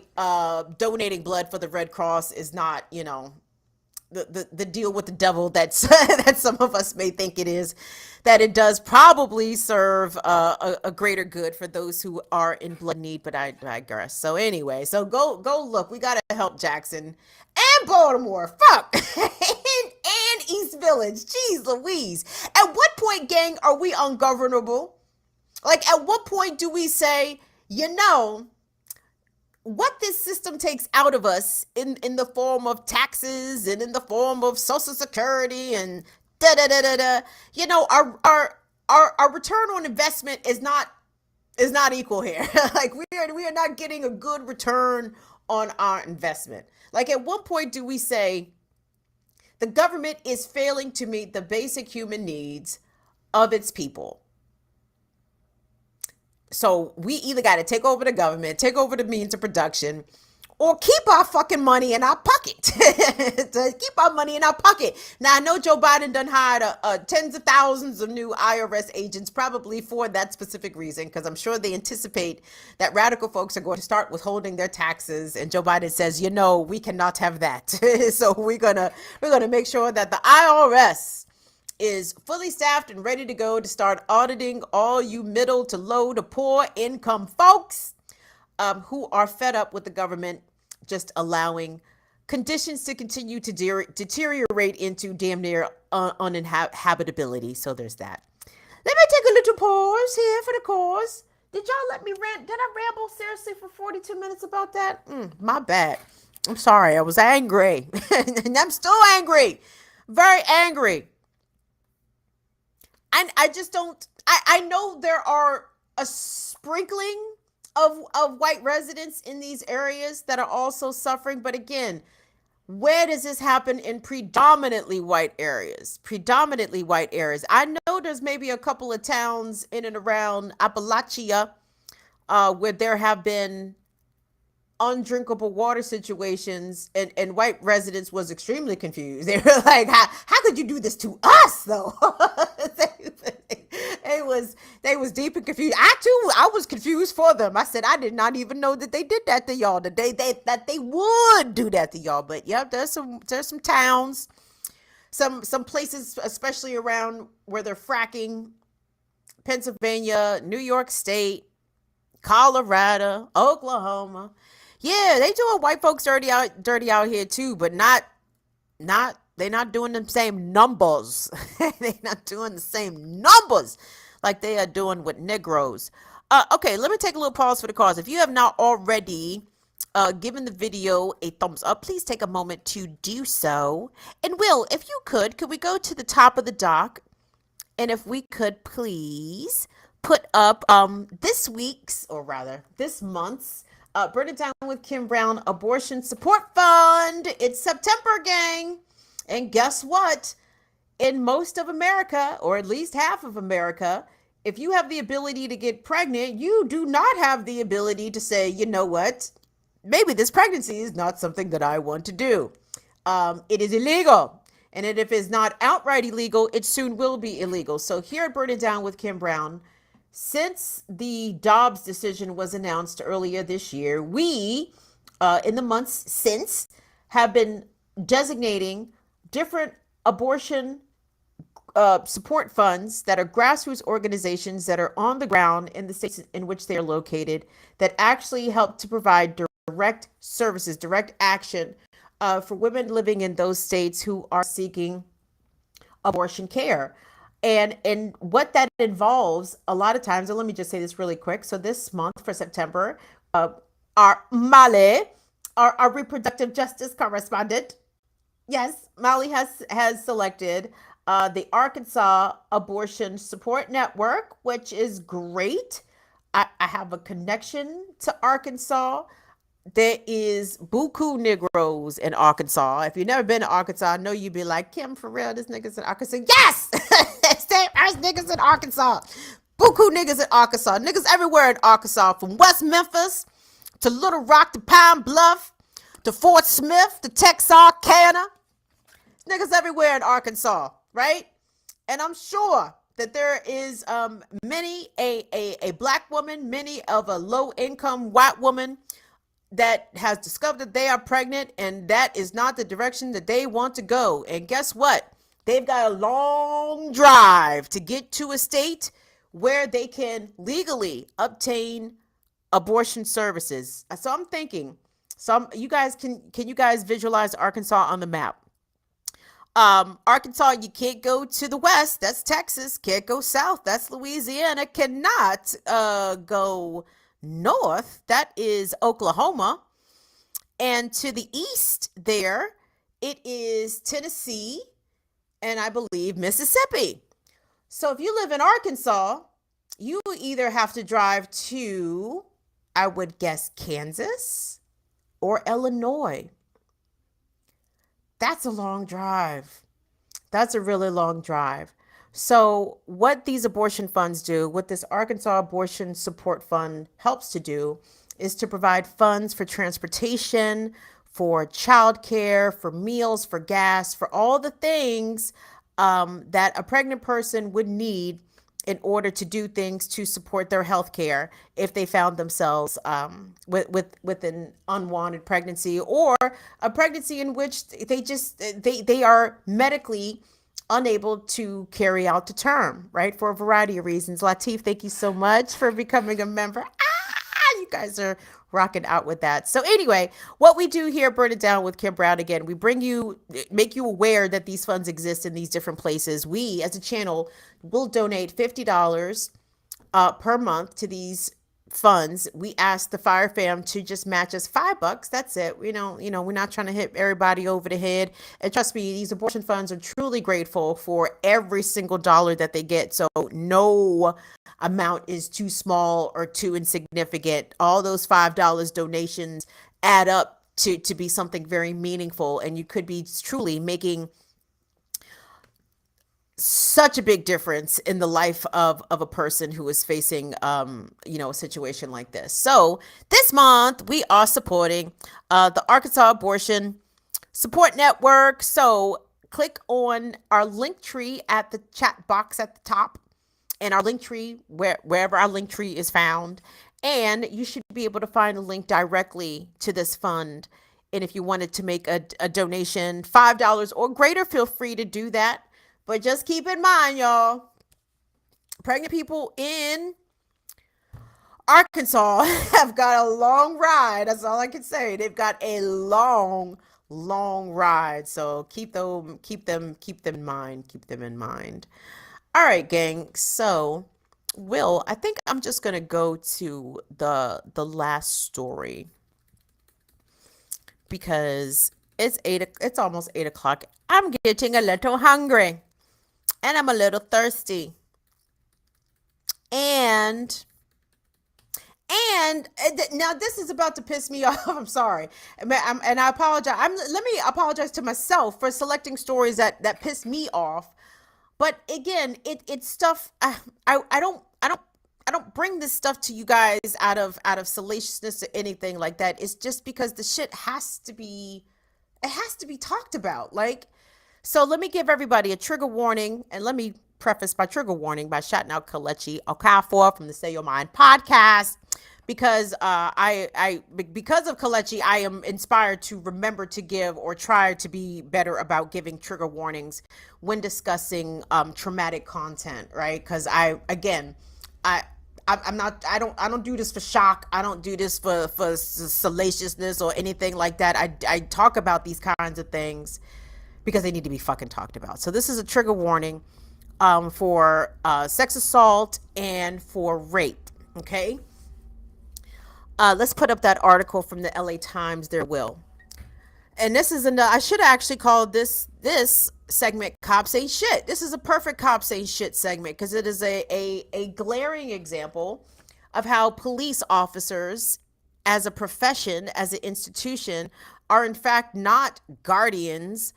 donating blood for the Red Cross is not, the deal with the devil that some of us may think it is, that it does probably serve a greater good for those who are in blood need, but I digress. So anyway, so go look. We got to help Jackson and Baltimore. Fuck. and East Village. Jeez Louise. At what point, gang, are we ungovernable? Like, at what point do we say, what this system takes out of us in the form of taxes and in the form of Social Security and our return on investment is not equal here. Like we are not getting a good return on our investment. Like, at what point do we say the government is failing to meet the basic human needs of its people? So we either got to take over the government, take over the means of production, or keep our fucking money in our pocket. Keep our money in our pocket. Now, I know Joe Biden done hired tens of thousands of new IRS agents, probably for that specific reason, because I'm sure they anticipate that radical folks are going to start withholding their taxes. And Joe Biden says, we cannot have that. So we're gonna make sure that the IRS is fully staffed and ready to go to start auditing all you middle to low to poor income folks who are fed up with the government just allowing conditions to continue to deteriorate into damn near uninhabitability. So there's that. Let me take a little pause here for the cause. Did y'all let me rant? Did I ramble seriously for 42 minutes about that? My bad. I'm sorry. I was angry. And I'm still angry. Very angry. And I just don't, I know there are a sprinkling of white residents in these areas that are also suffering. But again, where does this happen? In predominantly white areas? Predominantly white areas. I know there's maybe a couple of towns in and around Appalachia where there have been undrinkable water situations, and white residents was extremely confused. They were like, how could you do this to us though? They was deep and confused. I was confused for them. I said I did not even know that they did that to y'all, that they would do that to y'all. But yeah, there's some towns, some places, especially around where they're fracking, Pennsylvania, New York State, Colorado, Oklahoma. Yeah, they doing white folks dirty out here too, but they're not doing the same numbers. They're not doing the same numbers like they are doing with Negroes. Okay, let me take a little pause for the cause. If you have not already given the video a thumbs up, please take a moment to do so. And Will, if you could we go to the top of the doc? And if we could please put up this month's Burn It Down with Kim Brown Abortion Support Fund. It's September, gang. And guess what? In most of America, or at least half of America, if you have the ability to get pregnant, you do not have the ability to say, you know what? Maybe this pregnancy is not something that I want to do. It is illegal. And if it's not outright illegal, it soon will be illegal. So here at Burn It Down with Kim Brown, since the Dobbs decision was announced earlier this year, we, in the months since, have been designating different abortion support funds that are grassroots organizations that are on the ground in the states in which they are located, that actually help to provide direct services, direct action for women living in those states who are seeking abortion care. And what that involves a lot of times, and let me just say this really quick. So this month for September, our Mali, our reproductive justice correspondent, yes, Mali has selected the Arkansas Abortion Support Network, which is great. I have a connection to Arkansas. There is buku Negroes in Arkansas. If you've never been to Arkansas, I know you'd be like, Kim, for real, this nigga's in Arkansas. Yes! There's niggas in Arkansas. Buku niggas in Arkansas. Niggas everywhere in Arkansas, from West Memphis to Little Rock to Pine Bluff to Fort Smith to Texarkana. Niggas everywhere in Arkansas, right? And I'm sure that there is many a black woman, many of a low-income white woman that has discovered that they are pregnant, and that is not the direction that they want to go. And guess what? They've got a long drive to get to a state where they can legally obtain abortion services. So I'm thinking, you guys can you guys visualize Arkansas on the map? Arkansas, you can't go to the west, that's Texas. Can't go south, that's Louisiana. Cannot go north, that is Oklahoma. And to the east there, it is Tennessee and I believe Mississippi. So if you live in Arkansas, you either have to drive to, I would guess, Kansas or Illinois. That's a long drive. That's a really long drive. So what these abortion funds do, what this Arkansas Abortion Support Fund helps to do, is to provide funds for transportation, for childcare, for meals, for gas, for all the things that a pregnant person would need in order to do things to support their health care if they found themselves with an unwanted pregnancy, or a pregnancy in which they are medically unable to carry out the term, right? For a variety of reasons. Latif, thank you so much for becoming a member. You guys are rocking out with that. So anyway, what we do here, Burn It Down with Kim Brown, again, we make you aware that these funds exist in these different places. We, as a channel, will donate $50 per month to these funds. We ask the Fire Fam to just match us $5. That's it. We're not trying to hit everybody over the head. And trust me, these abortion funds are truly grateful for every single dollar that they get. So no amount is too small or too insignificant. All those $5 donations add up to be something very meaningful. And you could be truly making such a big difference in the life of a person who is facing, a situation like this. So this month we are supporting the Arkansas Abortion Support Network. So click on our link tree at the chat box at the top, and our link tree, wherever our link tree is found, and you should be able to find a link directly to this fund. And if you wanted to make a donation, $5 or greater, feel free to do that. But just keep in mind, y'all, pregnant people in Arkansas have got a long ride. That's all I can say. They've got a long ride. So keep them in mind. Keep them in mind. All right, gang. So, Will, I think I'm just gonna go to the last story because it's almost 8 o'clock. I'm getting a little hungry. And I'm a little thirsty. And now this is about to piss me off. I'm sorry. And I apologize. Let me apologize to myself for selecting stories that piss me off. But again, it's stuff I don't bring this stuff to you guys out of salaciousness or anything like that. It's just because the shit has to be talked about. Like, so let me give everybody a trigger warning, and let me preface my trigger warning by shouting out Kelechi Okafor from the Say Your Mind podcast, because because of Kelechi, I am inspired to remember to give or try to be better about giving trigger warnings when discussing traumatic content, right? Because I don't do this for shock. I don't do this for salaciousness or anything like that. I talk about these kinds of things because they need to be fucking talked about. So this is a trigger warning for sex assault and for rape. Okay. Let's put up that article from the LA Times there, Will. And this is I should have actually called this segment Cops Ain't Shit. This is a perfect Cops Ain't Shit segment because it is a glaring example of how police officers as a profession, as an institution, are in fact not guardians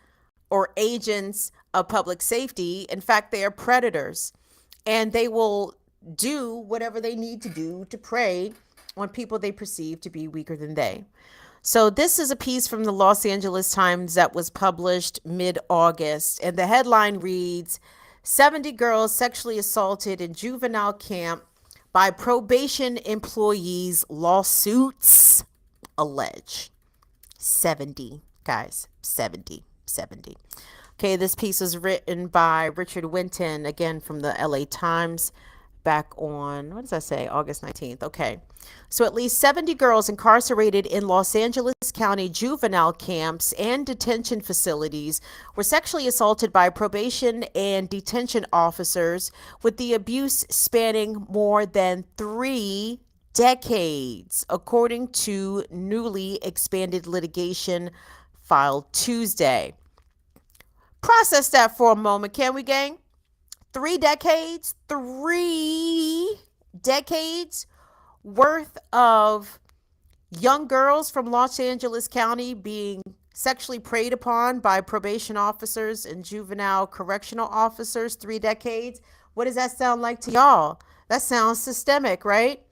or agents of public safety. In fact, they are predators, and they will do whatever they need to do to prey on people they perceive to be weaker than they. So this is a piece from the Los Angeles Times that was published mid-August, and the headline reads, 70 girls sexually assaulted in juvenile camp by probation employees, lawsuits allege. 70, guys, 70. Okay, this piece was written by Richard Winton, again from the LA Times, back on, what does that say, August 19th. Okay, so at least 70 girls incarcerated in Los Angeles County juvenile camps and detention facilities were sexually assaulted by probation and detention officers, with the abuse spanning more than 3 decades, according to newly expanded litigation filed Tuesday. Process that for a moment, can we, gang? 3 decades worth of young girls from Los Angeles County being sexually preyed upon by probation officers and juvenile correctional officers. 3 decades. What does that sound like to y'all? That sounds systemic, right?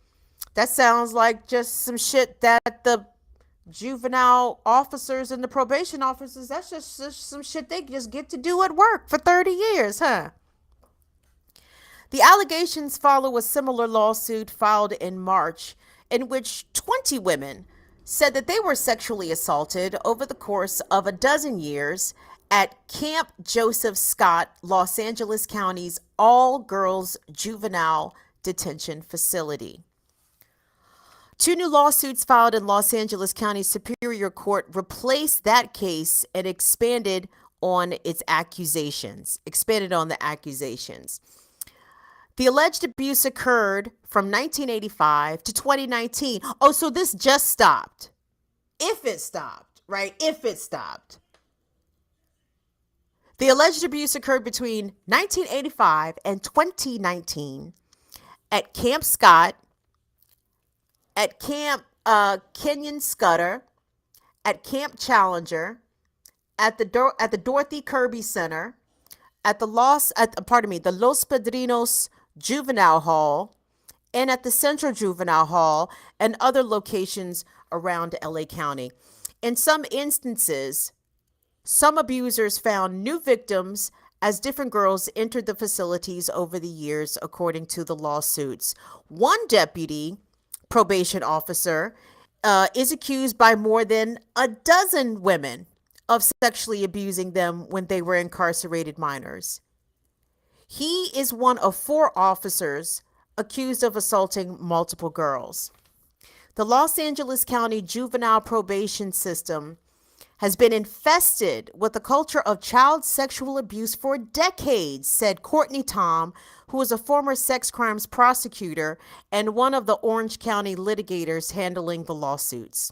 That sounds like just some shit that the juvenile officers and the probation officers, that's just some shit they just get to do at work for 30 years, huh? The allegations follow a similar lawsuit filed in March, in which 20 women said that they were sexually assaulted over the course of a dozen years at Camp Joseph Scott, Los Angeles County's all-girls juvenile detention facility. 2 new lawsuits filed in Los Angeles County Superior Court replaced that case and expanded on the accusations. The alleged abuse occurred from 1985 to 2019. Oh, so this just stopped. If it stopped, right? If it stopped. The alleged abuse occurred between 1985 and 2019 at Camp Scott, at Camp Kenyon Scudder, at Camp Challenger, at the Dorothy Kirby Center, at the Los Padrinos Juvenile Hall, and at the Central Juvenile Hall and other locations around LA County. In some instances, some abusers found new victims as different girls entered the facilities over the years, according to the lawsuits. One deputy probation officer is accused by more than a dozen women of sexually abusing them when they were incarcerated minors. He is one of 4 officers accused of assaulting multiple girls. The Los Angeles County juvenile probation system has been infested with a culture of child sexual abuse for decades, said Courtney Tom, who is a former sex crimes prosecutor and one of the Orange County litigators handling the lawsuits.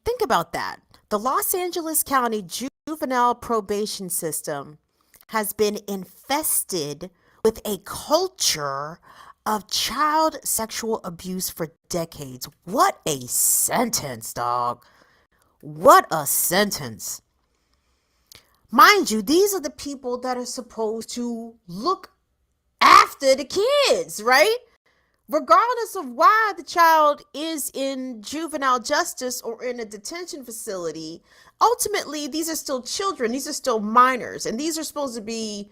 Think about that. The Los Angeles County juvenile probation system has been infested with a culture of child sexual abuse for decades. What a sentence, dog. What a sentence. Mind you, these are the people that are supposed to look after the kids, right? Regardless of why the child is in juvenile justice or in a detention facility, ultimately, these are still children. These are still minors. And these are supposed to be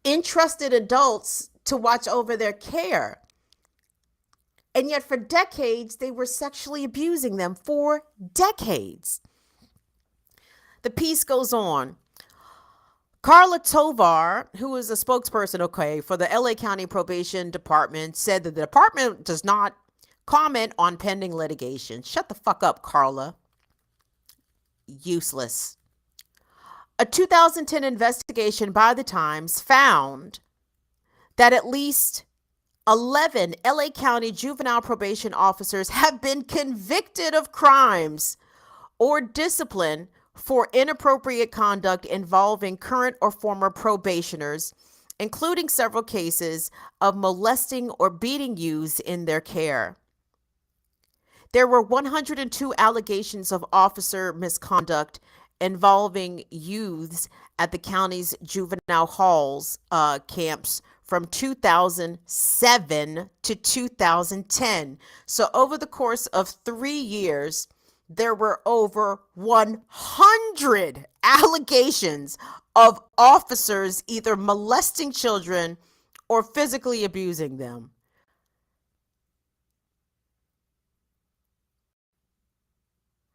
entrusted adults to watch over their care. And yet for decades, they were sexually abusing them for decades. The piece goes on. Carla Tovar, who is a spokesperson, for the LA County Probation Department, said that the department does not comment on pending litigation. Shut the fuck up, Carla. Useless. A 2010 investigation by the Times found that at least 11 LA County juvenile probation officers have been convicted of crimes or discipline for inappropriate conduct involving current or former probationers, including several cases of molesting or beating youths in their care. There were 102 allegations of officer misconduct involving youths at the county's juvenile halls camps from 2007 to 2010. So over the course of 3 years, there were over 100 allegations of officers either molesting children or physically abusing them.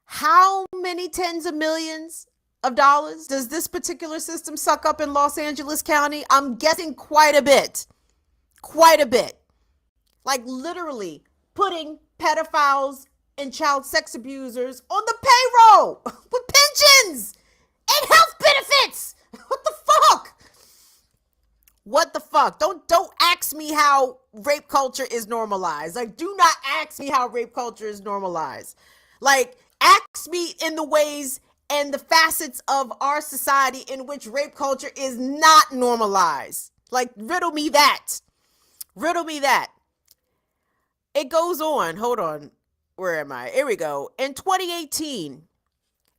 How many tens of millions of dollars does this particular system suck up in Los Angeles County? I'm guessing quite a bit. Quite a bit. Like literally putting pedophiles and child sex abusers on the payroll with pensions and health benefits. What the fuck? What the fuck? Don't ask me how rape culture is normalized. Like, do not ask me how rape culture is normalized. Like, ask me in the ways and the facets of our society in which rape culture is not normalized. Like, riddle me that. Riddle me that. It goes on. Hold on. Where am I? Here we go. In 2018,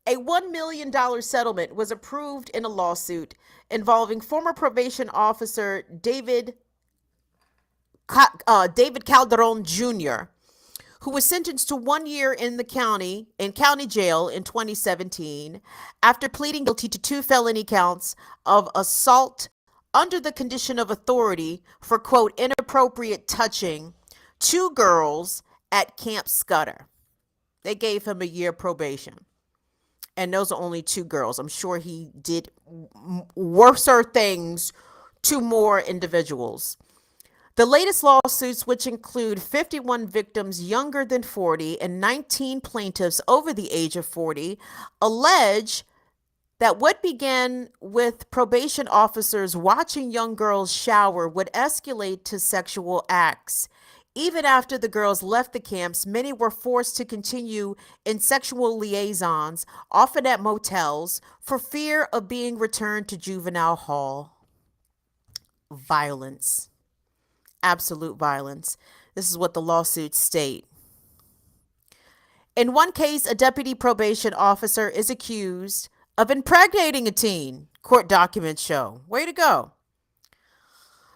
a $1 million settlement was approved in a lawsuit involving former probation officer David Calderon Jr., who was sentenced to 1 year in county jail in 2017 after pleading guilty to 2 felony counts of assault under the condition of authority for, quote, inappropriate touching 2 girls at Camp Scudder. They gave him a year probation. And those are only 2 girls. I'm sure he did worser things to more individuals. The latest lawsuits, which include 51 victims younger than 40 and 19 plaintiffs over the age of 40, allege that what began with probation officers watching young girls shower would escalate to sexual acts. Even after the girls left the camps, many were forced to continue in sexual liaisons, often at motels, for fear of being returned to juvenile hall. Violence. Absolute violence. This is what the lawsuits state. In one case, a deputy probation officer is accused of impregnating a teen, court documents show. Way to go.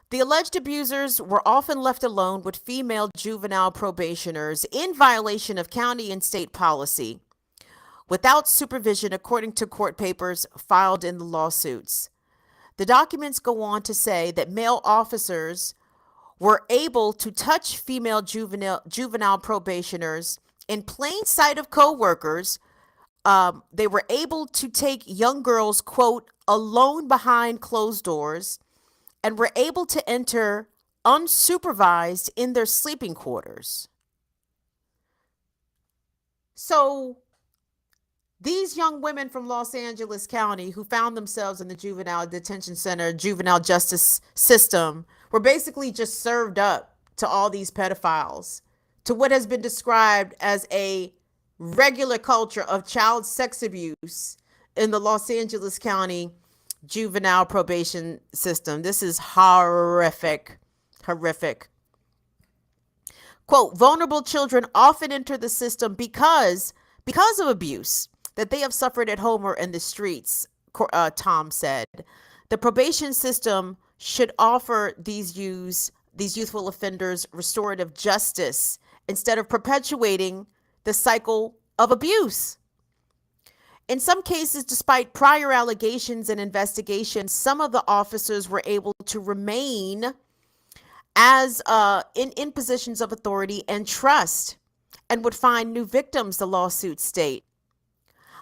The alleged abusers were often left alone with female juvenile probationers in violation of county and state policy, without supervision, according to court papers filed in the lawsuits. The documents go on to say that male officers were able to touch female juvenile probationers in plain sight of co-workers. They were able to take young girls, quote, alone behind closed doors, and were able to enter unsupervised in their sleeping quarters. So these young women from Los Angeles County who found themselves in the juvenile detention center, juvenile justice system, were basically just served up to all these pedophiles, to what has been described as a regular culture of child sex abuse in the Los Angeles County juvenile probation system. This is horrific. Horrific. Quote, vulnerable children often enter the system because of abuse that they have suffered at home or in the streets, Tom said. The probation system should offer these youthful offenders restorative justice instead of perpetuating the cycle of abuse. In some cases, despite prior allegations and investigations, some of the officers were able to remain as in positions of authority and trust and would find new victims, the lawsuits state.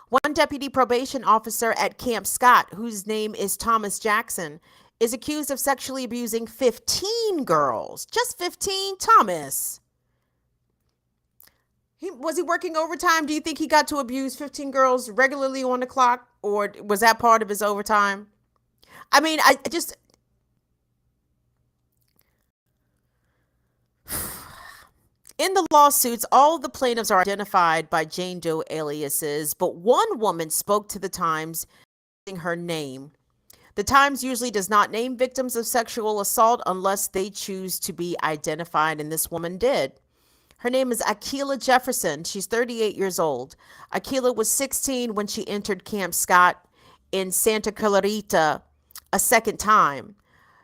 One deputy probation officer at Camp Scott, whose name is Thomas Jackson, is accused of sexually abusing 15 girls. Just 15? Thomas. Was he working overtime? Do you think he got to abuse 15 girls regularly on the clock? Or was that part of his overtime? I mean, in the lawsuits, all the plaintiffs are identified by Jane Doe aliases, but one woman spoke to the Times using her name. The Times usually does not name victims of sexual assault unless they choose to be identified, and this woman did. Her name is Akilah Jefferson. She's 38 years old. Akilah was 16 when she entered Camp Scott in Santa Clarita a second time.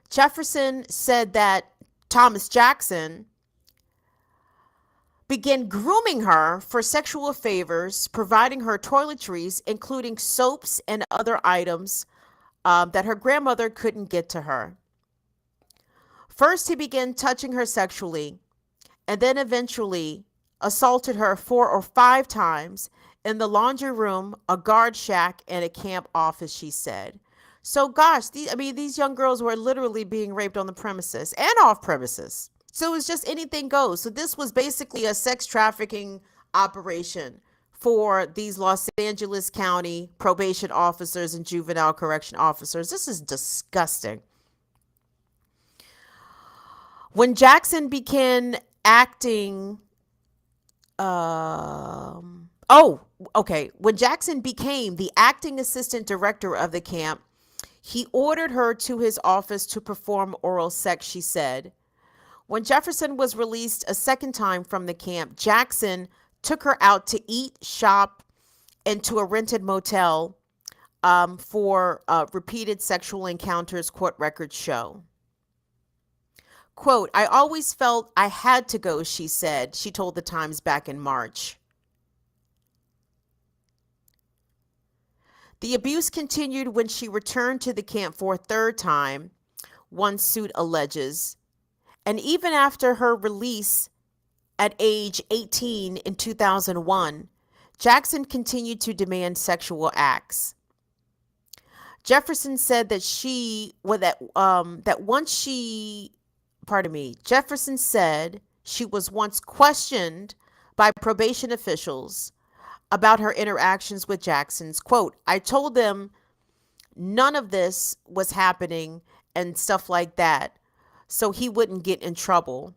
Jefferson said that Thomas Jackson began grooming her for sexual favors, providing her toiletries, including soaps and other items that her grandmother couldn't get to her. First, he began touching her sexually, and then eventually assaulted her 4 or 5 times in the laundry room, a guard shack, and a camp office, she said. So, gosh, these young girls were literally being raped on the premises and off premises. So it was just anything goes. So this was basically a sex trafficking operation for these Los Angeles County probation officers and juvenile correction officers. This is disgusting. When Jackson began acting, when Jackson became the acting assistant director of the camp, he ordered her to his office to perform oral sex, she said. When Jefferson was released a second time from the camp, Jackson took her out to eat, shop, and to a rented motel for repeated sexual encounters, court records show. Quote, I always felt I had to go, she said. She told the Times back in March. The abuse continued when she returned to the camp for a third time, one suit alleges. And even after her release at age 18 in 2001, Jackson continued to demand sexual acts. Jefferson said that Jefferson said she was once questioned by probation officials about her interactions with Jackson's. Quote, I told them none of this was happening and stuff like that, so he wouldn't get in trouble.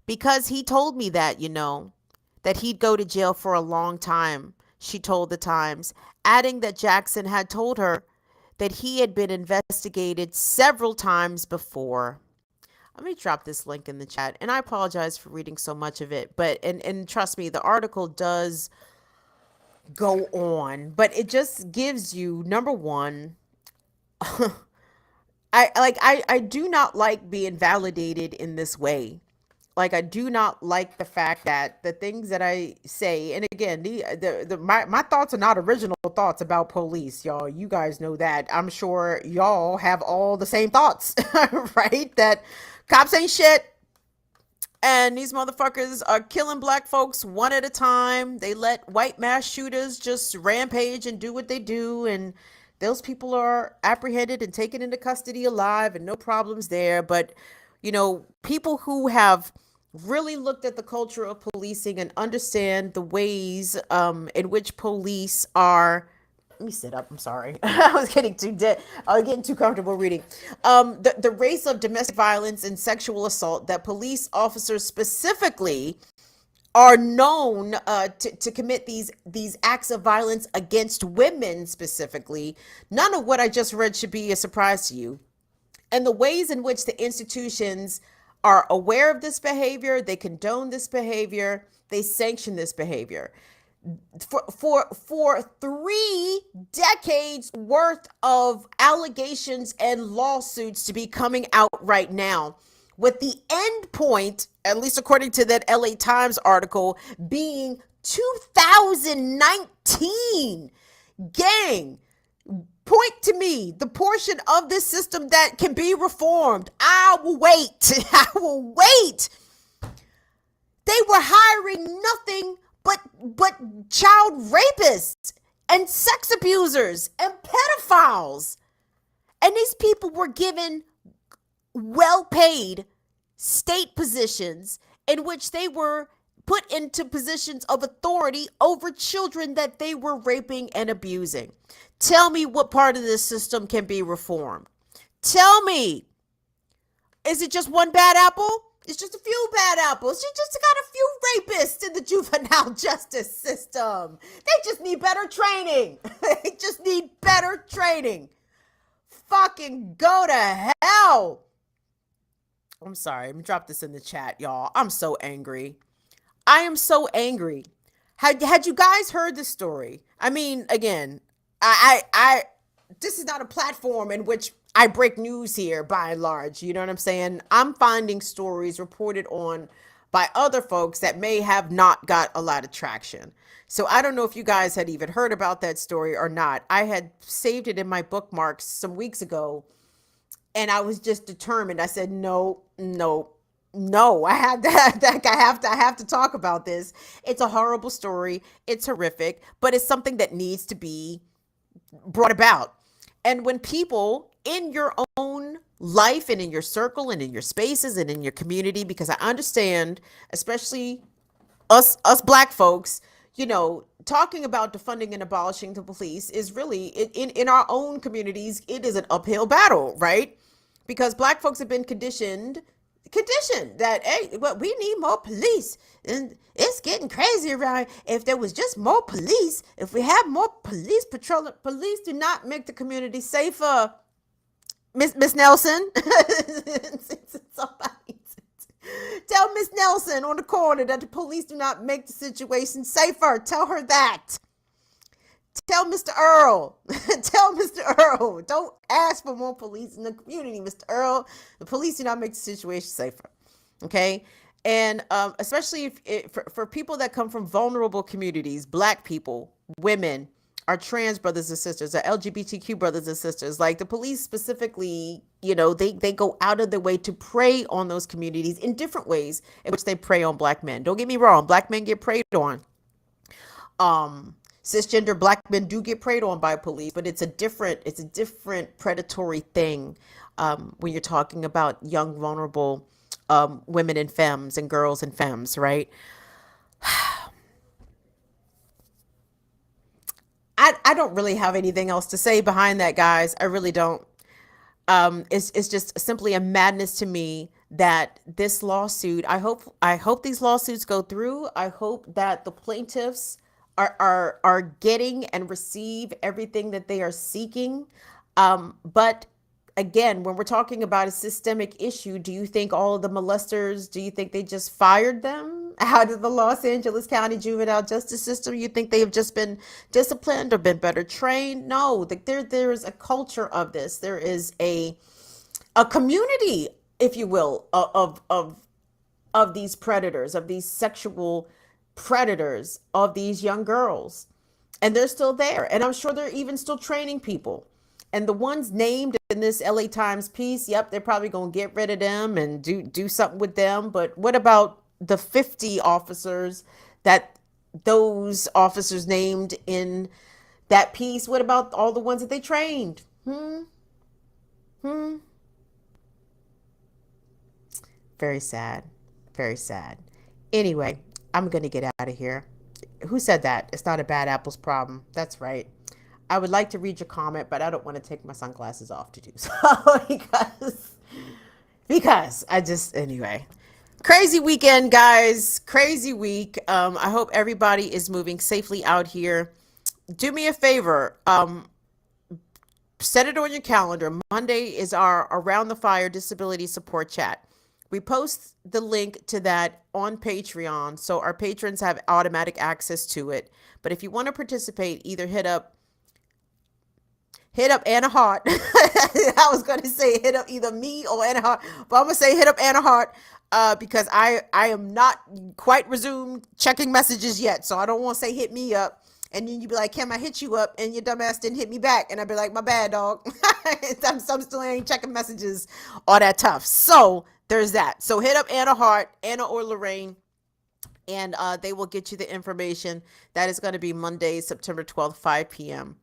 Because he told me that, that he'd go to jail for a long time, she told the Times, adding that Jackson had told her that he had been investigated several times before. Let me drop this link in the chat, and I apologize for reading so much of it, but and trust me, the article does go on, but it just gives you, number one, I do not like being validated in this way. Like, I do not like the fact that the things that I say, and again, my thoughts are not original thoughts about police, y'all. You guys know that. I'm sure y'all have all the same thoughts, right? That cops ain't shit, and these motherfuckers are killing black folks one at a time. They let white mass shooters just rampage and do what they do, and those people are apprehended and taken into custody alive, and no problems there. But, people who have really looked at the culture of policing and understand the ways in which police are. Let me sit up. I'm sorry. I was getting too comfortable reading. The race of domestic violence and sexual assault that police officers specifically are known to commit these acts of violence against women specifically. None of what I just read should be a surprise to you. And the ways in which the institutions are aware of this behavior, they condone this behavior, they sanction this behavior. For 3 decades worth of allegations and lawsuits to be coming out right now, with the end point, at least according to that LA Times article, being 2019. Gang, point to me the portion of this system that can be reformed. I will wait. I will wait. They were hiring nothing but child rapists and sex abusers and pedophiles. And these people were given well-paid state positions in which they were put into positions of authority over children that they were raping and abusing. Tell me what part of this system can be reformed. Tell me, is it just one bad apple? It's just a few bad apples. You just got a few rapists in the juvenile justice system. They just need better training. They just need better training. Fucking go to hell. I'm sorry. Let me drop this in the chat, y'all. I'm so angry. I am so angry. Had you guys heard this story? I mean, again, I this is not a platform in which I break news here by and large. You know what I'm saying? I'm finding stories reported on by other folks that may have not got a lot of traction. So I don't know if you guys had even heard about that story or not. I had saved it in my bookmarks some weeks ago, and I was just determined. I said, no, I have to talk about this. It's a horrible story. It's horrific, but it's something that needs to be brought about. And when people in your own life and in your circle and in your spaces and in your community, because I understand, especially us black folks, talking about defunding and abolishing the police is really in our own communities, it is an uphill battle, right? Because black folks have been conditioned that, hey, well, we need more police, and it's getting crazy around. If there was just more police, if we have more police patrolling, police do not make the community safer. Miss Nelson, somebody tell Miss Nelson on the corner that the police do not make the situation safer. Tell her that. Tell Mr. Earl. Tell Mr. Earl. Don't ask for more police in the community, Mr. Earl. The police do not make the situation safer. Okay? And especially for people that come from vulnerable communities, black people, women, our trans brothers and sisters, our LGBTQ brothers and sisters, like the police specifically, they go out of their way to prey on those communities in different ways in which they prey on black men. Don't get me wrong. Black men get preyed on Cisgender black men do get preyed on by police, but it's a different predatory thing when you're talking about young, vulnerable women and femmes and girls and femmes, right? I don't really have anything else to say behind that, guys. I really don't. It's just simply a madness to me that this lawsuit, I hope these lawsuits go through. I hope that the plaintiffs are getting and receive everything that they are seeking. But again, when we're talking about a systemic issue, do you think all of the molesters, do you think they just fired them out of the Los Angeles County juvenile justice system? You think they have just been disciplined or been better trained? No, there is a culture of this. There is a community, if you will, of these predators, of these sexual predators, of these young girls. And they're still there. And I'm sure they're even still training people. And the ones named in this LA Times piece, yep, they're probably going to get rid of them and do something with them. But what about the 50 officers that those officers named in that piece? What about all the ones that they trained? Very sad. Very sad. Anyway, I'm going to get out of here. Who said that? It's not a bad apples problem. That's right. I would like to read your comment, but I don't want to take my sunglasses off to do so because I just, anyway. Crazy weekend, guys. Crazy week. I hope everybody is moving safely out here. Do me a favor. Set it on your calendar. Monday is our Around the Fire Disability Support Chat. We post the link to that on Patreon, so our patrons have automatic access to it. But if you want to participate, either hit up Anna Hart. I was going to say hit up either me or Anna Hart, but I'm going to say hit up Anna Hart because I am not quite resumed checking messages yet. So I don't want to say hit me up. And then you be like, Kim, I hit you up and your dumbass didn't hit me back. And I'd be like, my bad, dog. I'm still ain't checking messages all that tough. So there's that. So hit up Anna Hart, Anna or Lorraine, and they will get you the information. That is going to be Monday, September 12th, 5 p.m.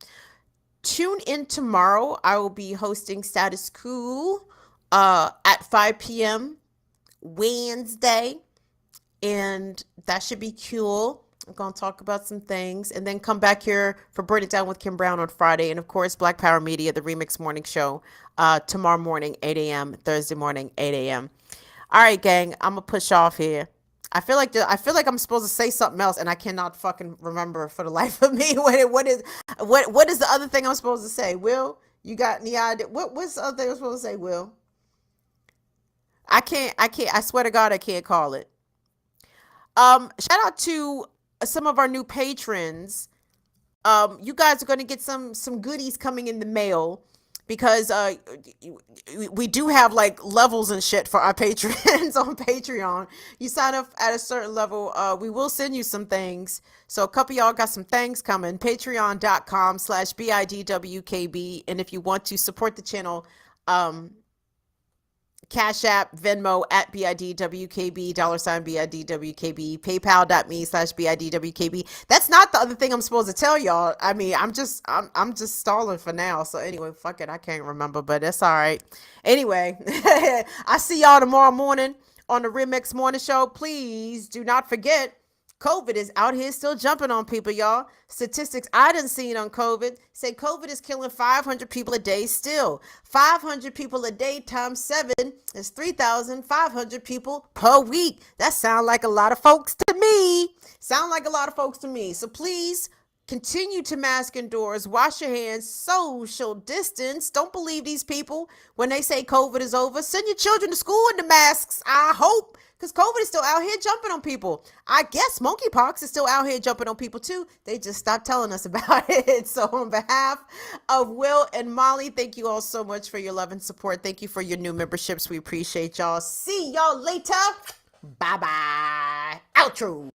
Tune in tomorrow. I will be hosting Status Quo at 5 p.m. Wednesday, and that should be cool. I'm going to talk about some things and then come back here for Burn It Down with Kim Brown on Friday. And of course, Black Power Media, the Remix Morning Show, tomorrow morning, 8 a.m., Thursday morning, 8 a.m. All right, gang, I'm going to push off here. I feel like I'm supposed to say something else and I cannot fucking remember for the life of me. What is the other thing I'm supposed to say? Will, you got any idea? What's the other thing I'm supposed to say, Will? I can't, I swear to God, I can't call it. Shout out to some of our new patrons. You guys are going to get some goodies coming in the mail because we do have like levels and shit for our patrons on Patreon. You sign up at a certain level, we will send you some things. So a couple of y'all got some things coming. Patreon.com/BIDWKB. And if you want to support the channel, Cash App, Venmo at BIDWKB, $BIDWKB, PayPal.me/BIDWKB. That's not the other thing I'm supposed to tell y'all. I mean, I'm just stalling for now. So anyway, fuck it. I can't remember, but that's all right. Anyway, I see y'all tomorrow morning on the Remix Morning Show. Please do not forget, COVID is out here still jumping on people, y'all. Statistics I done seen on COVID say COVID is killing 500 people a day still. 500 people a day times 7 is 3,500 people per week. That sounds like a lot of folks to me. So please continue to mask indoors, wash your hands, social distance. Don't believe these people when they say COVID is over. Send your children to school in the masks, I hope. Because COVID is still out here jumping on people. I guess monkeypox is still out here jumping on people too. They just stopped telling us about it. So on behalf of Will and Molly, thank you all so much for your love and support. Thank you for your new memberships. We appreciate y'all. See y'all later. Bye-bye. Outro.